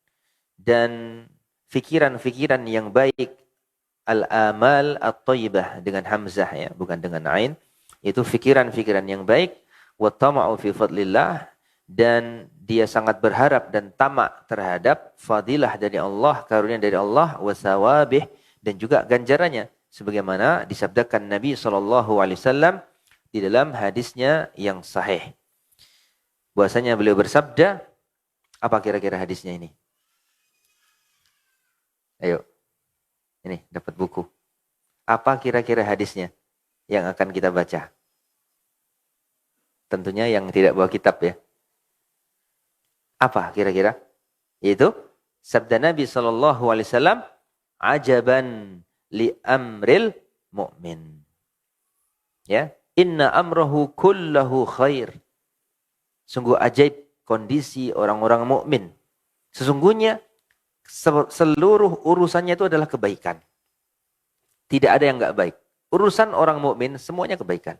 dan fikiran-fikiran yang baik, al-amal at-thayyibah dengan hamzah ya, bukan dengan ain. Itu fikiran-fikiran yang baik, wa tama'u fi fadlillah, dan dia sangat berharap dan tamak terhadap fadilah dari Allah, karunia dari Allah, wasawabih, dan juga ganjarannya sebagaimana disabdakan Nabi SAW di dalam hadisnya yang sahih. Bahwasanya beliau bersabda, apa kira-kira hadisnya ini? Ayo. Ini dapat buku. Apa kira-kira hadisnya yang akan kita baca? Tentunya yang tidak bawa kitab ya. Apa kira-kira? Yaitu sabda Nabi SAW, ajaban li amril mu'min. Ya, inna amrahu kullahu khair. Sungguh ajaib kondisi orang-orang mukmin. Sesungguhnya seluruh urusannya itu adalah kebaikan. Tidak ada yang enggak baik. Urusan orang mukmin semuanya kebaikan.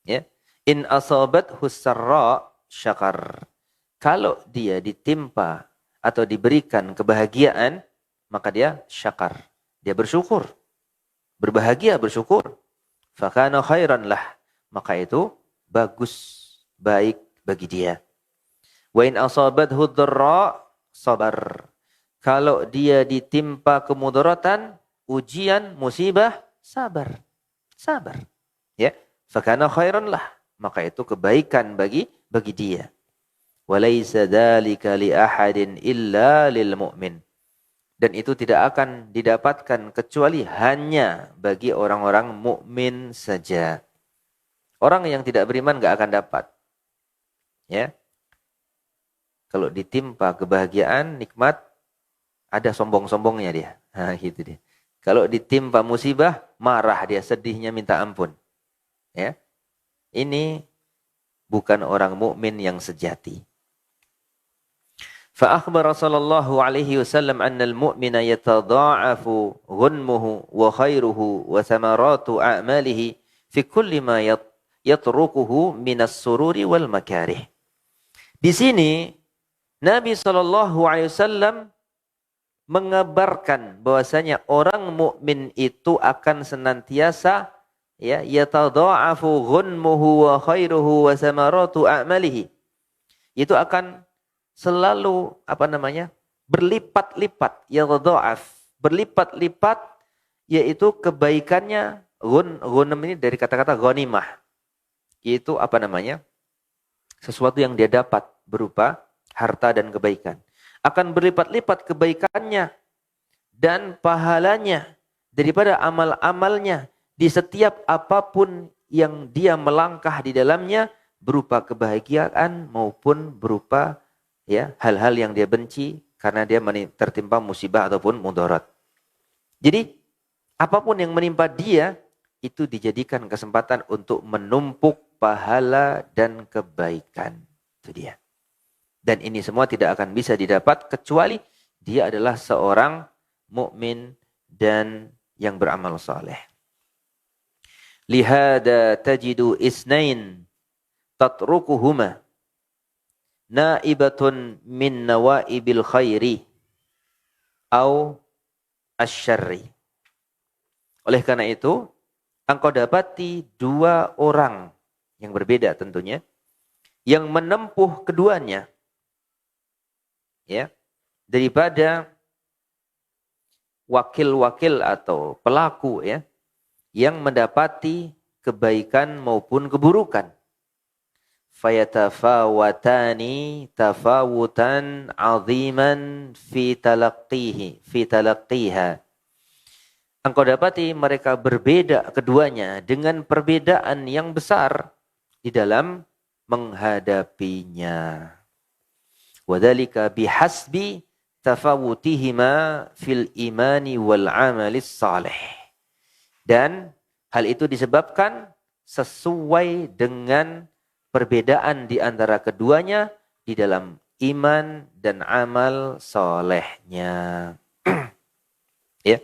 Ya. In asabat husarra syakar. Kalau dia ditimpa atau diberikan kebahagiaan, maka dia syakar. Dia bersyukur. Berbahagia, bersyukur. Fakana khairan lah. Maka itu bagus, baik bagi dia. Wa in asabathu dharra sabar. Kalau dia ditimpa kemudaratan, ujian, musibah, sabar. Sabar. Ya. Fakana khairan lah. Maka itu kebaikan bagi dia. Walaysa dzalika li ahadin illa lil mu'min. Dan itu tidak akan didapatkan kecuali hanya bagi orang-orang mukmin saja. Orang yang tidak beriman enggak akan dapat. Ya. Kalau ditimpa kebahagiaan, nikmat, ada sombong-sombongnya dia. Nah, gitu dia. Kalau ditimpa musibah, marah dia, sedihnya minta ampun. Ya. Ini bukan orang mukmin yang sejati. Fa akhbara sallallahu alaihi wasallam anna al-mu'mina yatadha'afu ghunmuhu wa khairuhu wa thamaratu a'malihi fi kulli ma yatrukuhu minas sururi wal makarih. Di sini Nabi sallallahu alaihi wasallam mengabarkan bahwasanya orang mukmin itu akan senantiasa ya yatadha'afu ghunmuhu wa khairuhu wa thamaratu a'malihi. Itu akan selalu berlipat-lipat, yadha'af, berlipat-lipat, yaitu kebaikannya. Ghunem ini dari kata-kata ghanimah, yaitu sesuatu yang dia dapat berupa harta dan kebaikan. Akan berlipat-lipat kebaikannya dan pahalanya daripada amal-amalnya di setiap apapun yang dia melangkah di dalamnya, berupa kebahagiaan maupun berupa ya hal-hal yang dia benci karena dia tertimpa musibah ataupun mudarat. Jadi apapun yang menimpa dia itu dijadikan kesempatan untuk menumpuk pahala dan kebaikan. Itu dia. Dan ini semua tidak akan bisa didapat kecuali dia adalah seorang mukmin dan yang beramal saleh. Lihada tajidu isnain tatrukuhuma naibatun min nawaibil khairi au asyarri. Oleh karena itu, engkau dapati dua orang yang berbeda tentunya, yang menempuh keduanya, ya, daripada wakil-wakil atau pelaku ya yang mendapati kebaikan maupun keburukan. Fayatafawatani tafawutan aziman fi talaqqiha. Engkau dapati mereka berbeda keduanya dengan perbedaan yang besar di dalam menghadapinya. Wadhalika bihasbi tafawutihima fil imani wal amalis salih. Dan hal itu disebabkan sesuai dengan perbedaan di antara keduanya di dalam iman dan amal solehnya. Ya.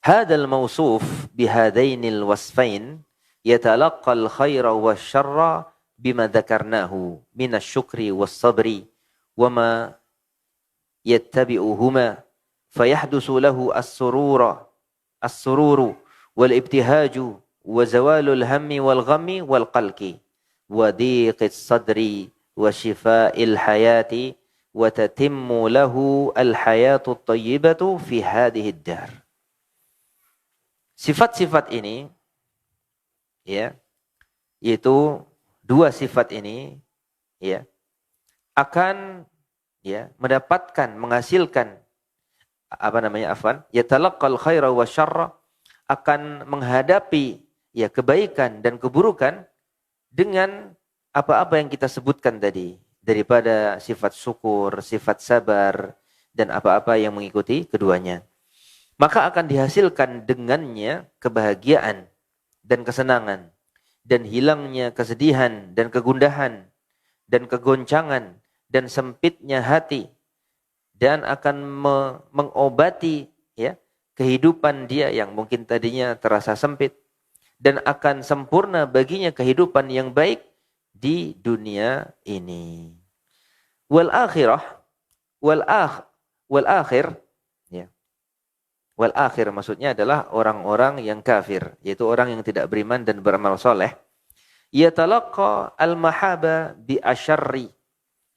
Hadal mawsuf bihadainil wasfain yatalaqal khaira wasyarra bima dzakarnahu minasyukri was-sabri wama yattabi'uhuma fayahdusu lahu as-sururu wal ibtihaju wa zawalul hammi wal ghammi wal qalqi wa dhiqis sadri wa shifa'il hayati wa tatimmu lahu al hayatu at-tayyibatu fi hadhihi ad-dar. Sifat-sifat ini ya, yaitu dua sifat ini ya akan ya mendapatkan menghasilkan yatalaqqal khaira wa syarra, akan menghadapi ya kebaikan dan keburukan dengan apa-apa yang kita sebutkan tadi, daripada sifat syukur, sifat sabar dan apa-apa yang mengikuti keduanya. Maka akan dihasilkan dengannya kebahagiaan dan kesenangan, dan hilangnya kesedihan dan kegundahan dan kegoncangan dan sempitnya hati, dan akan mengobati ya kehidupan dia yang mungkin tadinya terasa sempit, dan akan sempurna baginya kehidupan yang baik di dunia ini. Wal akhir ya. Wal akhir maksudnya adalah orang-orang yang kafir, yaitu orang yang tidak beriman dan beramal soleh. Yatalaqqa al-mahaba bi asyarri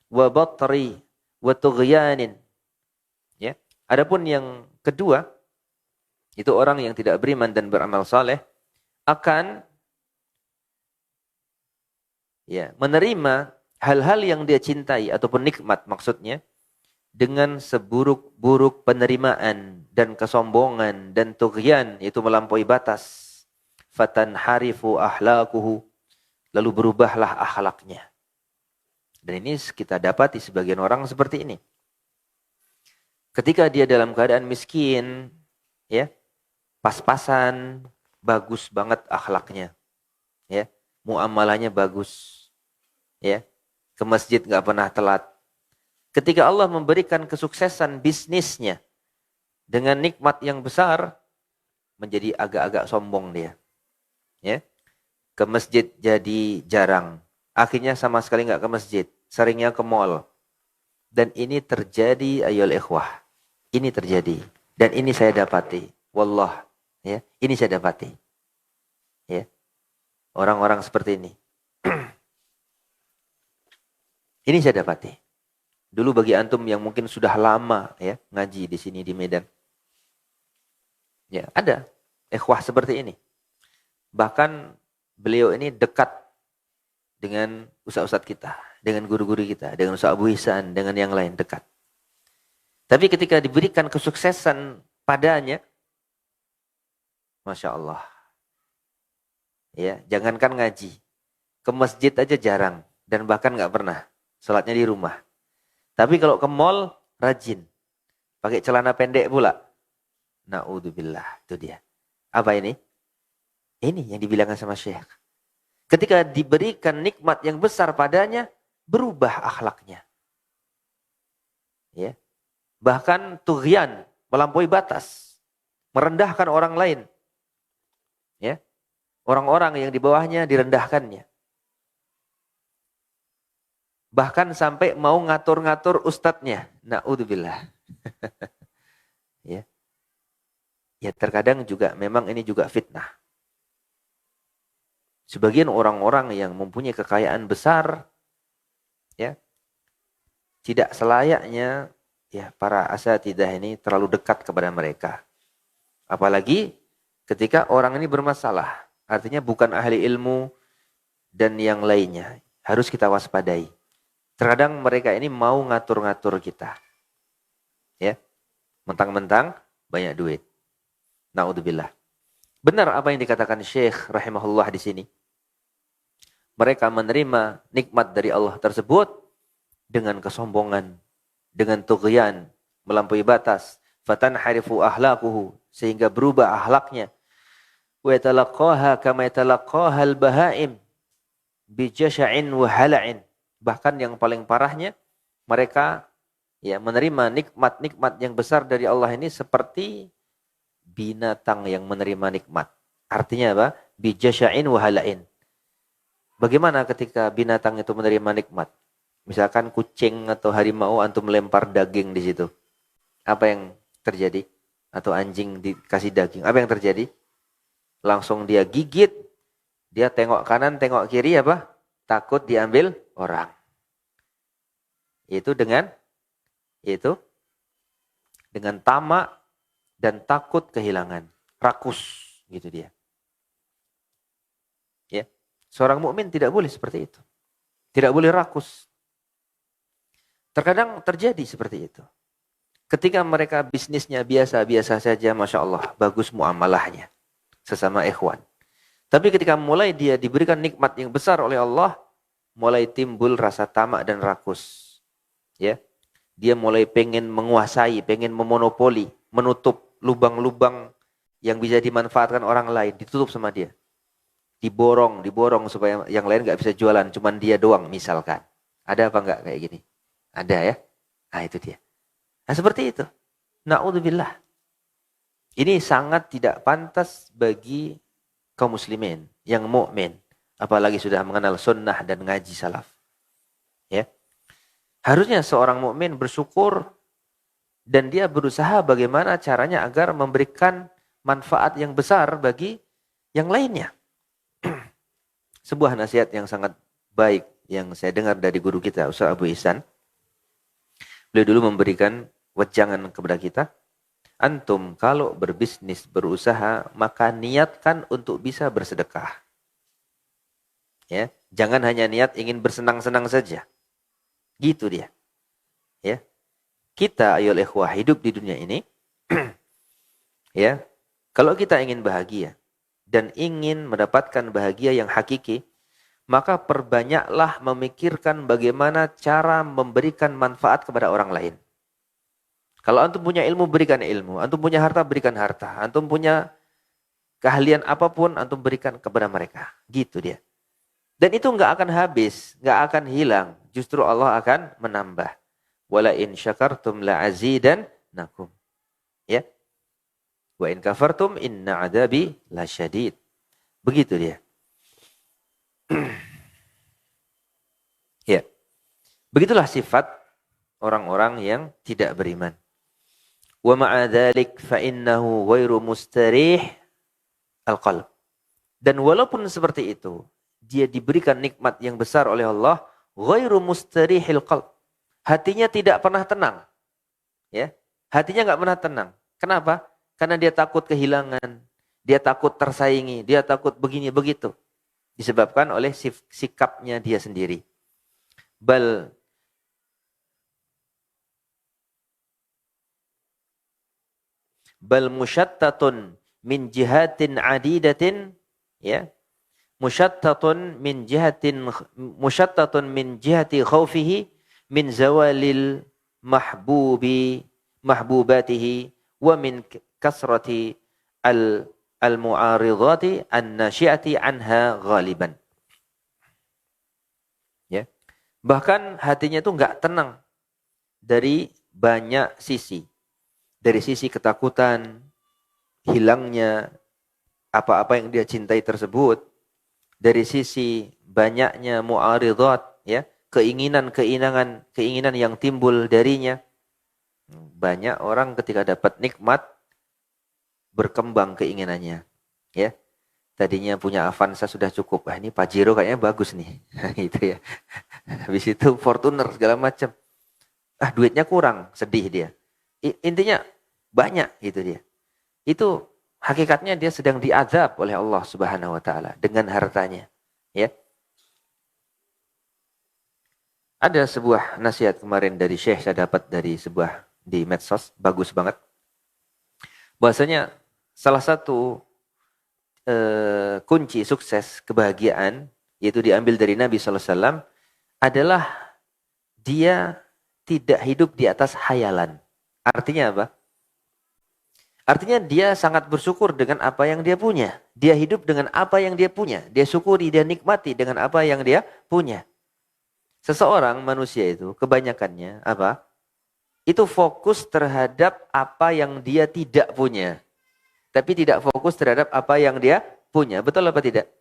wa batri wa tughyanin. Ya. Adapun yang kedua, itu orang yang tidak beriman dan beramal soleh akan ya menerima hal-hal yang dia cintai ataupun nikmat maksudnya dengan seburuk-buruk penerimaan dan kesombongan dan tughyan, yaitu melampaui batas. Fatanharifu ahlakuhu, lalu berubahlah akhlaknya. Dan ini kita dapati sebagian orang seperti ini. Ketika dia dalam keadaan miskin, ya, pas-pasan, bagus banget akhlaknya. Ya, muamalahnya bagus. Ya, ke masjid enggak pernah telat. Ketika Allah memberikan kesuksesan bisnisnya dengan nikmat yang besar, menjadi agak-agak sombong dia. Ya. Ke masjid jadi jarang. Akhirnya sama sekali enggak ke masjid, seringnya ke mall. Dan ini terjadi ayol ikhwah. Ini terjadi dan ini saya dapati. Wallah, ya. Ini saya dapati. Ya. Orang-orang seperti ini. Ini saya dapati. Dulu bagi antum yang mungkin sudah lama ya ngaji di sini di Medan. Ya, ada ikhwah seperti ini. Bahkan beliau ini dekat dengan ustaz-ustaz kita, dengan guru-guru kita, dengan Ustaz Abu Ihsan, dengan yang lain dekat. Tapi ketika diberikan kesuksesan padanya, Masya Allah. Ya, jangankan ngaji. Ke masjid aja jarang dan bahkan nggak pernah. Salatnya di rumah. Tapi kalau ke mall, rajin. Pakai celana pendek pula. Na'udzubillah. Itu dia. Apa ini? Ini yang dibilangkan sama Syekh. Ketika diberikan nikmat yang besar padanya, berubah akhlaknya. Ya. Bahkan tughyan, melampaui batas. Merendahkan orang lain. Ya. Orang-orang yang di bawahnya direndahkannya. Bahkan sampai mau ngatur-ngatur ustadznya. Na'udzubillah. Ya. Ya terkadang juga memang ini juga fitnah. Sebagian orang-orang yang mempunyai kekayaan besar, ya, tidak selayaknya ya para asatidzah ini terlalu dekat kepada mereka. Apalagi ketika orang ini bermasalah. Artinya bukan ahli ilmu dan yang lainnya. Harus kita waspadai. Terkadang mereka ini mau ngatur-ngatur kita. Ya. Mentang-mentang banyak duit. Na'udzubillah. Benar apa yang dikatakan Syekh rahimahullah di sini. Mereka menerima nikmat dari Allah tersebut dengan kesombongan, dengan tughyan, melampaui batas, fatanharifu ahlaquhu, sehingga berubah akhlaknya. Wa yatalaqaha kama yatalaqaha al-bahaim bi jash'in wa hala'in. Bahkan yang paling parahnya, mereka ya menerima nikmat-nikmat yang besar dari Allah ini seperti binatang yang menerima nikmat. Artinya apa? Bi jash'in wa hala'in. Bagaimana ketika binatang itu menerima nikmat? Misalkan kucing atau harimau antum melempar daging di situ. Apa yang terjadi? Atau anjing dikasih daging. Apa yang terjadi? Langsung dia gigit. Dia tengok kanan, tengok kiri apa? Takut diambil orang. Itu dengan tamak dan takut kehilangan. Rakus gitu dia. Ya. Seorang mukmin tidak boleh seperti itu. Tidak boleh rakus. Terkadang terjadi seperti itu. Ketika mereka bisnisnya biasa-biasa saja, Masya Allah, bagus muamalahnya. Sesama ikhwan. Tapi ketika mulai dia diberikan nikmat yang besar oleh Allah, mulai timbul rasa tamak dan rakus. Ya, dia mulai pengen menguasai, pengen memonopoli, menutup lubang-lubang yang bisa dimanfaatkan orang lain, ditutup sama dia. Diborong supaya yang lain nggak bisa jualan, cuman dia doang misalkan. Ada apa nggak kayak gini? Ada ya? Nah itu dia. Nah seperti itu. Na'udzubillah. Ini sangat tidak pantas bagi kaum muslimin yang mukmin, apalagi sudah mengenal sunnah dan ngaji salaf. Ya. Harusnya seorang mukmin bersyukur dan dia berusaha bagaimana caranya agar memberikan manfaat yang besar bagi yang lainnya. Sebuah nasihat yang sangat baik yang saya dengar dari guru kita, Ustaz Abu Ihsan. Beliau dulu memberikan wejangan kepada kita. Antum kalau berbisnis, berusaha, maka niatkan untuk bisa bersedekah. Ya, jangan hanya niat ingin bersenang-senang saja. Gitu dia. Ya. Kita ayolah ikhwah hidup di dunia ini ya. Kalau kita ingin bahagia dan ingin mendapatkan bahagia yang hakiki, maka perbanyaklah memikirkan bagaimana cara memberikan manfaat kepada orang lain. Kalau antum punya ilmu, berikan ilmu. Antum punya harta, berikan harta. Antum punya keahlian apapun, antum berikan kepada mereka. Gitu dia. Dan itu nggak akan habis, nggak akan hilang. Justru Allah akan menambah. Wala in syakartum la azidannakum. Ya. Wa in kafartum inna adabi lasyadid. Begitu dia. Ya. Begitulah sifat orang-orang yang tidak beriman. Wa ma'a dzalik fa innahu ghairu mustarih al-qalb. Dan walaupun seperti itu, dia diberikan nikmat yang besar oleh Allah, ghairu mustarihil qalb. Hatinya tidak pernah tenang. Ya. Hatinya enggak pernah tenang. Kenapa? Karena dia takut kehilangan, dia takut tersaingi, dia takut begini begitu. Disebabkan oleh sikapnya dia sendiri. Bal musyattatun min jihatin adidatin, ya. Musyattatun min jihati khaufihi min zawalil mahbubatihi wa min kasrati al-mu'aridati an-nasyi'ati anha ghaliban. Ya. Bahkan hatinya itu enggak tenang dari banyak sisi. Dari sisi ketakutan, hilangnya apa-apa yang dia cintai tersebut. Dari sisi banyaknya mu'aridat, ya, keinginan yang timbul darinya. Banyak orang ketika dapat nikmat berkembang keinginannya, ya. Tadinya punya Avanza sudah cukup. Ini Pajero kayaknya bagus nih. Itu ya. Habis itu Fortuner segala macam. duitnya kurang, sedih dia. Intinya banyak gitu dia. Itu hakikatnya dia sedang diazab oleh Allah Subhanahu wa taala dengan hartanya, ya. Ada sebuah nasihat kemarin dari Syekh, saya dapat dari sebuah di medsos, bagus banget. Bahwasanya salah satu kunci sukses kebahagiaan, yaitu diambil dari Nabi SAW, adalah dia tidak hidup di atas hayalan. Artinya apa? Artinya dia sangat bersyukur dengan apa yang dia punya. Dia hidup dengan apa yang dia punya. Dia syukuri, dia nikmati dengan apa yang dia punya. Seseorang manusia itu kebanyakannya apa? Itu fokus terhadap apa yang dia tidak punya. Tapi tidak fokus terhadap apa yang dia punya. Betul apa tidak?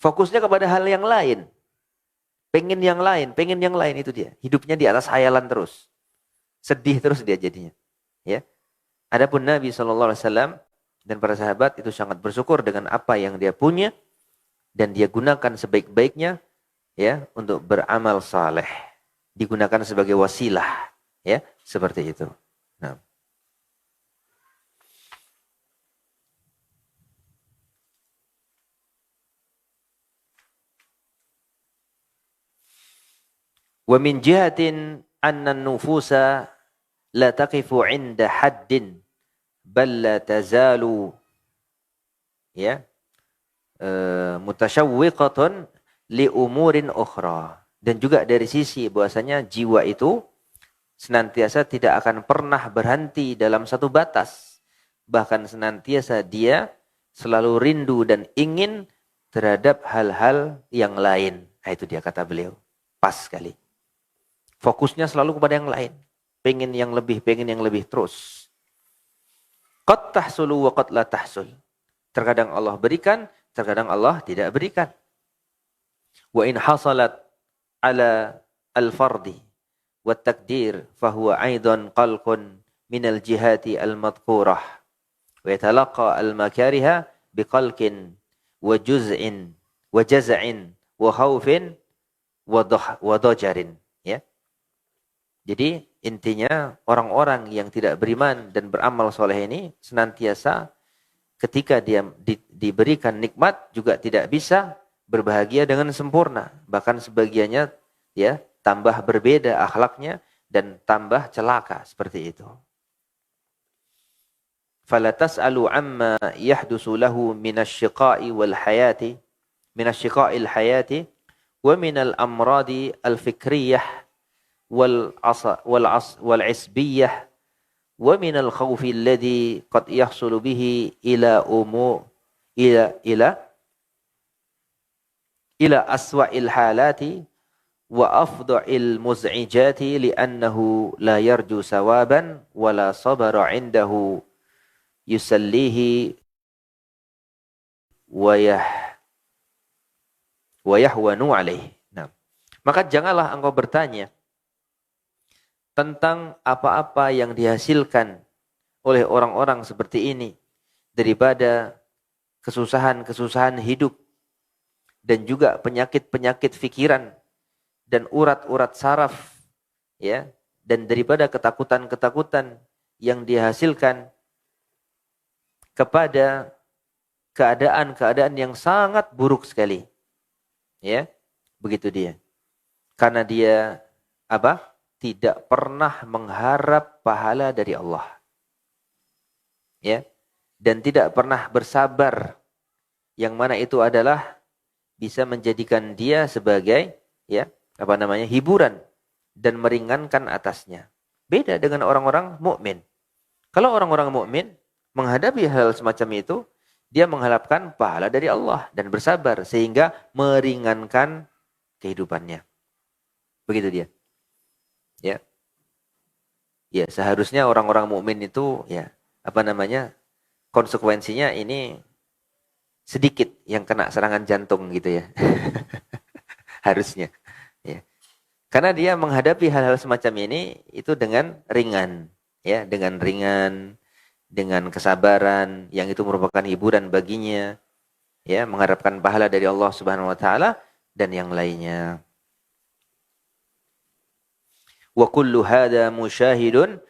Fokusnya kepada hal yang lain. Pengen yang lain itu dia. Hidupnya di atas hayalan terus. Sedih terus dia jadinya. Ya. Adapun Nabi SAW dan para sahabat itu sangat bersyukur dengan apa yang dia punya. Dan dia gunakan sebaik-baiknya, ya, untuk beramal saleh. Digunakan sebagai wasilah, ya, seperti itu. Nah. Wa min jihatin anna an-nufusa la taqifu 'inda haddin bal la tazalu, ya, mutashawwiqatan li umurin ukhra. Dan juga dari sisi bahwasanya jiwa itu senantiasa tidak akan pernah berhenti dalam satu batas. Bahkan senantiasa dia selalu rindu dan ingin terhadap hal-hal yang lain. Nah, itu dia kata beliau. Pas sekali. Fokusnya selalu kepada yang lain. Pengen yang lebih terus. Qad tahsulu wa qad la tahsul. Terkadang Allah berikan, terkadang Allah tidak berikan. Wa in hasalat ala al-fardi wa takdir fahuwa aidan qalqun minal jihati al-madhkurah. Wa yatalaqa al-makariha biqalqin wa juz'in wa jaz'in wa khawfin wa dajarin. Ya. Jadi intinya orang-orang yang tidak beriman dan beramal soleh ini senantiasa ketika dia diberikan nikmat juga tidak bisa berbahagia dengan sempurna. Bahkan sebagiannya, ya, tambah berbeda akhlaknya dan tambah celaka seperti itu. Fala tas'alu amma yahdusu lahu minasyiqa'i wal hayati minasyiqa'il hayati wa minal amradi al-fikriyah والعصبية ومن الخوف الذي قد يحصل به إلى أسوأ الحالات وأفظع المزعجات لأنه لا يرجو ثوابا ولا صبر عنده يسليه ويهون عليه. Nah, maka janganlah engkau bertanya tentang apa-apa yang dihasilkan oleh orang-orang seperti ini daripada kesusahan-kesusahan hidup dan juga penyakit-penyakit pikiran dan urat-urat saraf, ya, dan daripada ketakutan-ketakutan yang dihasilkan kepada keadaan-keadaan yang sangat buruk sekali. Ya, begitu dia. Karena dia apa? Tidak pernah mengharap pahala dari Allah. Ya. Dan tidak pernah bersabar. Yang mana itu adalah bisa menjadikan dia sebagai, ya, hiburan dan meringankan atasnya. Beda dengan orang-orang mukmin. Kalau orang-orang mukmin menghadapi hal semacam itu, dia mengharapkan pahala dari Allah dan bersabar sehingga meringankan kehidupannya. Begitu dia. Ya. Ya, seharusnya orang-orang mukmin itu, ya, konsekuensinya ini sedikit yang kena serangan jantung gitu ya. Harusnya. Ya. Karena dia menghadapi hal-hal semacam ini itu dengan ringan, ya, dengan kesabaran yang itu merupakan hiburan baginya, ya, mengharapkan pahala dari Allah Subhanahu wa taala dan yang lainnya. Wa kullu hadha musyahidun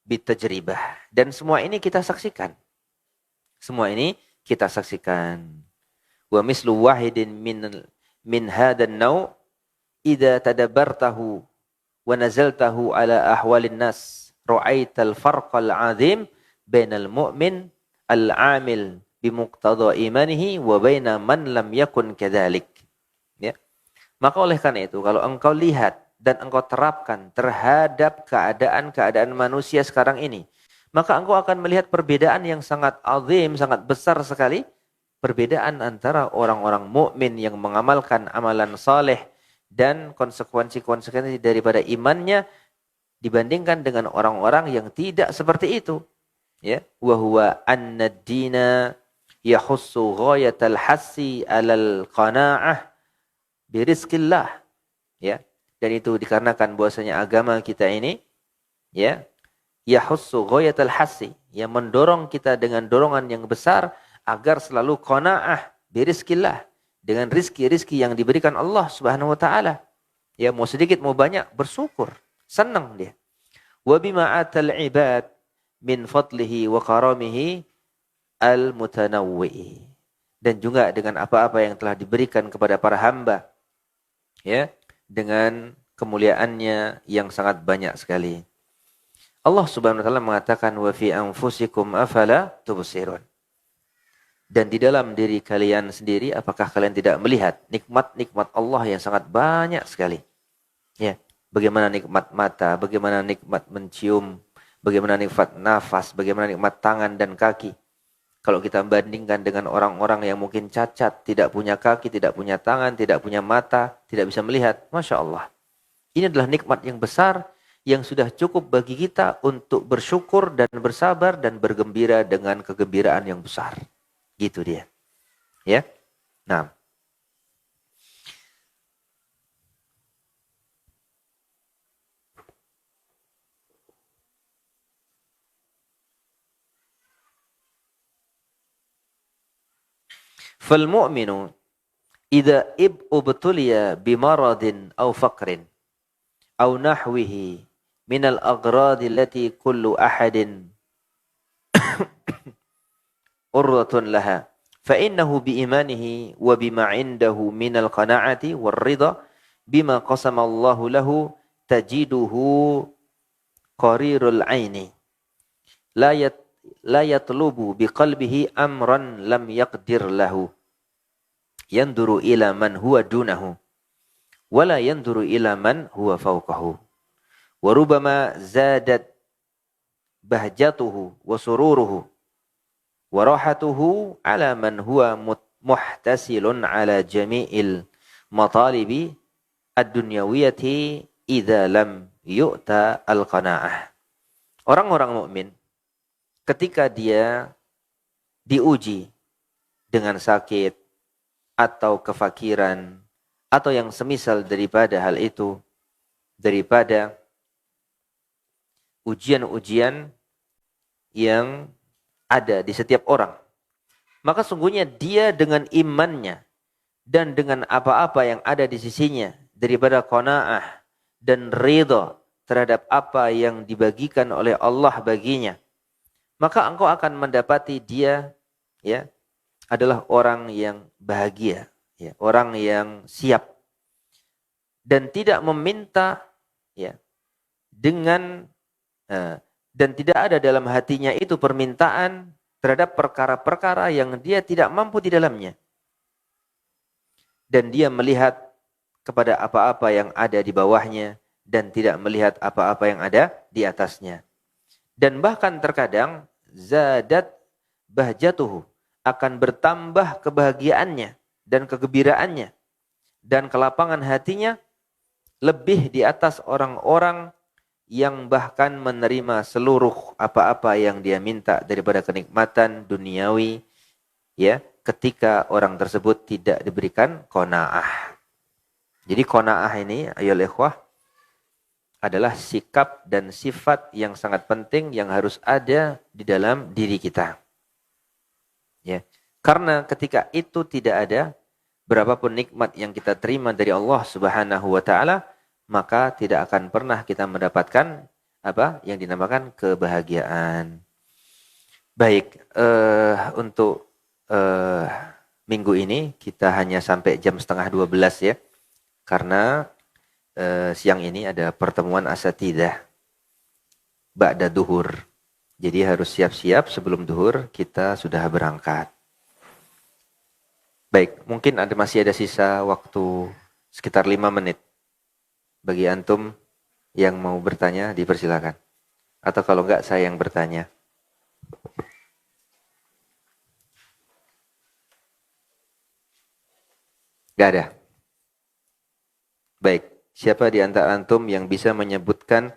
bitajribah. Dan semua ini kita saksikan. Semua ini kita saksikan. Wa mislu wahidin min hadan naw idza tadabbartahu wa nazaltahu ala ahwalin nas ra'aital farqal 'azim bainal mu'min al-'amil bimuqtada imanihi wa baina man lam yakun kadzalik. Ya. Maka oleh karena itu kalau engkau lihat dan engkau terapkan terhadap keadaan-keadaan manusia sekarang ini, maka engkau akan melihat perbedaan yang sangat azim, sangat besar sekali. Perbedaan antara orang-orang mukmin yang mengamalkan amalan saleh dan konsekuensi-konsekuensi daripada imannya dibandingkan dengan orang-orang yang tidak seperti itu. Ya, wa huwa anna ad-dina yahussu ghayatal hassi 'alal qanaa'ah bi rizqillah. Ya. Dan itu dikarenakan bahwasanya agama kita ini ya yahussu ghayatal hassi, yang mendorong kita dengan dorongan yang besar agar selalu qanaah bi rizqillah, dengan rizki-rizki yang diberikan Allah Subhanahu wa taala. Ya, mau sedikit mau banyak bersyukur, senang dia. Wa bima atal ibad min fadlihi wa karamihi al mutanawwi, dan juga dengan apa-apa yang telah diberikan kepada para hamba ya, dengan kemuliaannya yang sangat banyak sekali. Allah Subhanahu wa taala mengatakan wa fi anfusikum afala tubsirun. Dan di dalam diri kalian sendiri apakah kalian tidak melihat nikmat-nikmat Allah yang sangat banyak sekali. Ya, bagaimana nikmat mata, bagaimana nikmat mencium, bagaimana nikmat nafas, bagaimana nikmat tangan dan kaki. Kalau kita bandingkan dengan orang-orang yang mungkin cacat, tidak punya kaki, tidak punya tangan, tidak punya mata, tidak bisa melihat. Masya Allah. Ini adalah nikmat yang besar yang sudah cukup bagi kita untuk bersyukur dan bersabar dan bergembira dengan kegembiraan yang besar. Gitu dia. Ya. Nah. Fal mu'minu idza ubtuliya bimaradin aw faqrin aw nahwihi min al-aghrad allati kullu ahadin urratun laha fa innahu bi imanihi wa bima 'indahu min al-qana'ati war-ridha bima qasama Allahu lahu tajiduhu qarirul 'aini la yatlubu biqalbihi amran lam yaqdir lahu yanduru ila man huwa dunahu wala yanduru ila man huwa fawqahu wa rubama zadat bahjatuhu wa sururuhu wa rahatuhu ala man huwa muhtasilun ala jami'il matalibi ad-dunyawiyati idza lam yu'ta al-qanaa'ah. Orang-orang mukmin ketika dia diuji dengan sakit atau kefakiran atau yang semisal daripada hal itu, daripada ujian-ujian yang ada di setiap orang, maka sungguhnya dia dengan imannya dan dengan apa-apa yang ada di sisinya daripada qanaah dan ridha terhadap apa yang dibagikan oleh Allah baginya, maka engkau akan mendapati dia ya adalah orang yang bahagia, ya, orang yang siap dan tidak meminta ya dengan dan tidak ada dalam hatinya itu permintaan terhadap perkara-perkara yang dia tidak mampu di dalamnya. Dan dia melihat kepada apa-apa yang ada di bawahnya dan tidak melihat apa-apa yang ada di atasnya. Dan bahkan terkadang zadat bahjatuhu, akan bertambah kebahagiaannya dan kegembiraannya dan kelapangan hatinya lebih di atas orang-orang yang bahkan menerima seluruh apa-apa yang dia minta daripada kenikmatan duniawi ya, ketika orang tersebut tidak diberikan qanaah. Jadi qanaah ini ayolah ikhwah adalah sikap dan sifat yang sangat penting yang harus ada di dalam diri kita. Ya. Karena ketika itu tidak ada, berapapun nikmat yang kita terima dari Allah Subhanahu wa taala, maka tidak akan pernah kita mendapatkan apa yang dinamakan kebahagiaan. Baik, untuk minggu ini kita hanya sampai jam setengah 12 ya. Karena siang ini ada pertemuan asatidzah ba'da duhur. Jadi harus siap-siap sebelum duhur kita sudah berangkat. Baik, mungkin masih ada sisa waktu sekitar 5 menit. Bagi antum yang mau bertanya dipersilakan. Atau kalau enggak saya yang bertanya. Enggak ada. Baik, siapa di antara antum yang bisa menyebutkan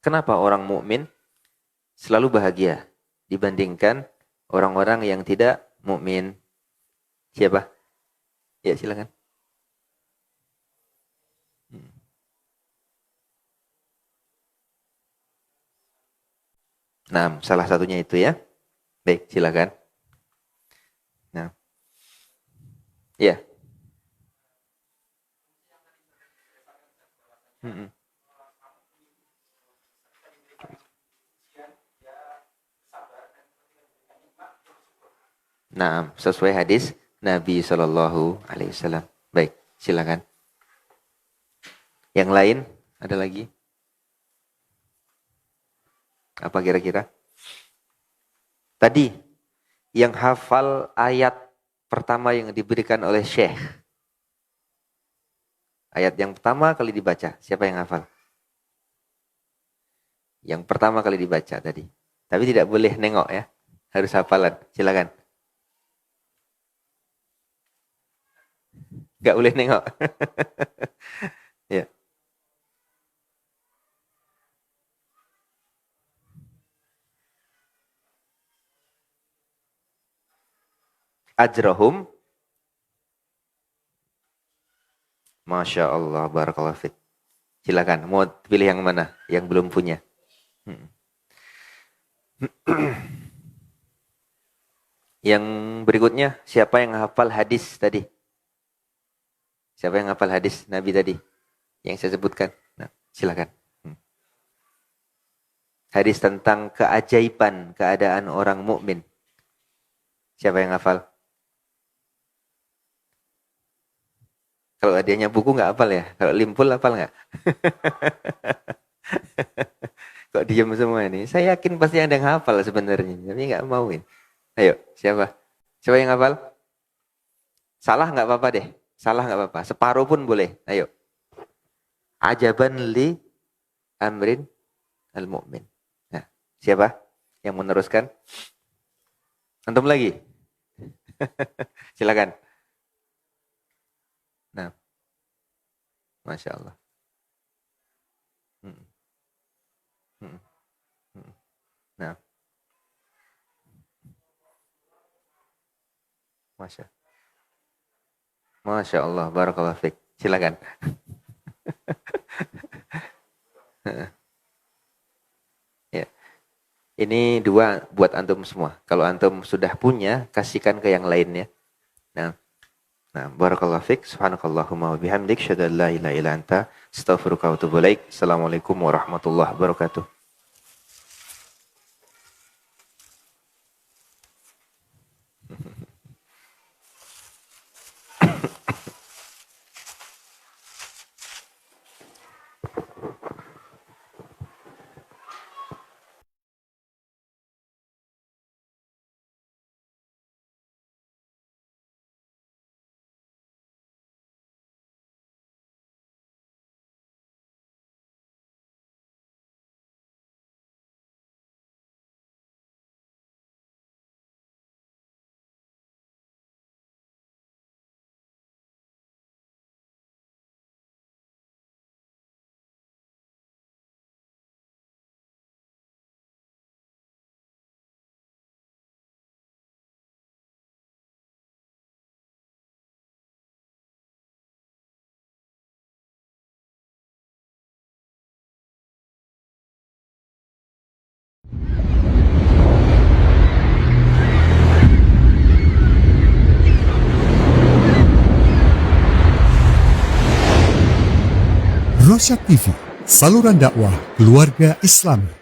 kenapa orang mukmin selalu bahagia dibandingkan orang-orang yang tidak mukmin? Siapa? Ya, silakan. Nah, salah satunya itu ya. Baik, silakan. Nah, ya. Mm-mm. Nah, sesuai hadis Nabi Shallallahu Alaihi Wasallam. Baik, silakan. Yang lain ada lagi? Apa kira-kira? Tadi yang hafal ayat pertama yang diberikan oleh Syekh. Ayat yang pertama kali dibaca. Siapa yang hafal? Yang pertama kali dibaca tadi. Tapi tidak boleh nengok ya. Harus hafalan. Silakan. Gak boleh nengok. Ya. Ajrohum. Masya Allah. Barakallahu fiik. Silakan. Mau pilih yang mana? Yang belum punya. Hmm. Yang berikutnya. Siapa yang hafal hadis tadi? Siapa yang hafal hadis Nabi tadi? Yang saya sebutkan. Nah, silakan. Hadis tentang keajaiban keadaan orang mukmin. Siapa yang hafal? Kalau adanya buku nggak hafal ya? Kalau limpul hafal nggak? Kok diam semua ini? Saya yakin pasti ada yang hafal sebenarnya, tapi nggak mau ini. Ayo, siapa? Siapa yang hafal? Salah nggak apa-apa deh. Salah nggak apa-apa. Separuh pun boleh. Ayo. Ajaban li amrin al-mu'min. Nah, siapa yang meneruskan? Antum lagi? Silakan. Nah, Masya Allah. Hmm, hmm, hmm. Nah, Masya, Masya Allah. Barakallahu fiik. Silakan. Ya. Ini dua buat antum semua. Kalau antum sudah punya, kasihkan ke yang lainnya. Nah, barakallahu fiik. Subhanakallahumma wa bihamdik, syada la ilaha illa anta, astaghfiruka wa atubu ilaik. Assalamualaikum warahmatullahi wabarakatuh. Rosyad TV, saluran dakwah keluarga Islam.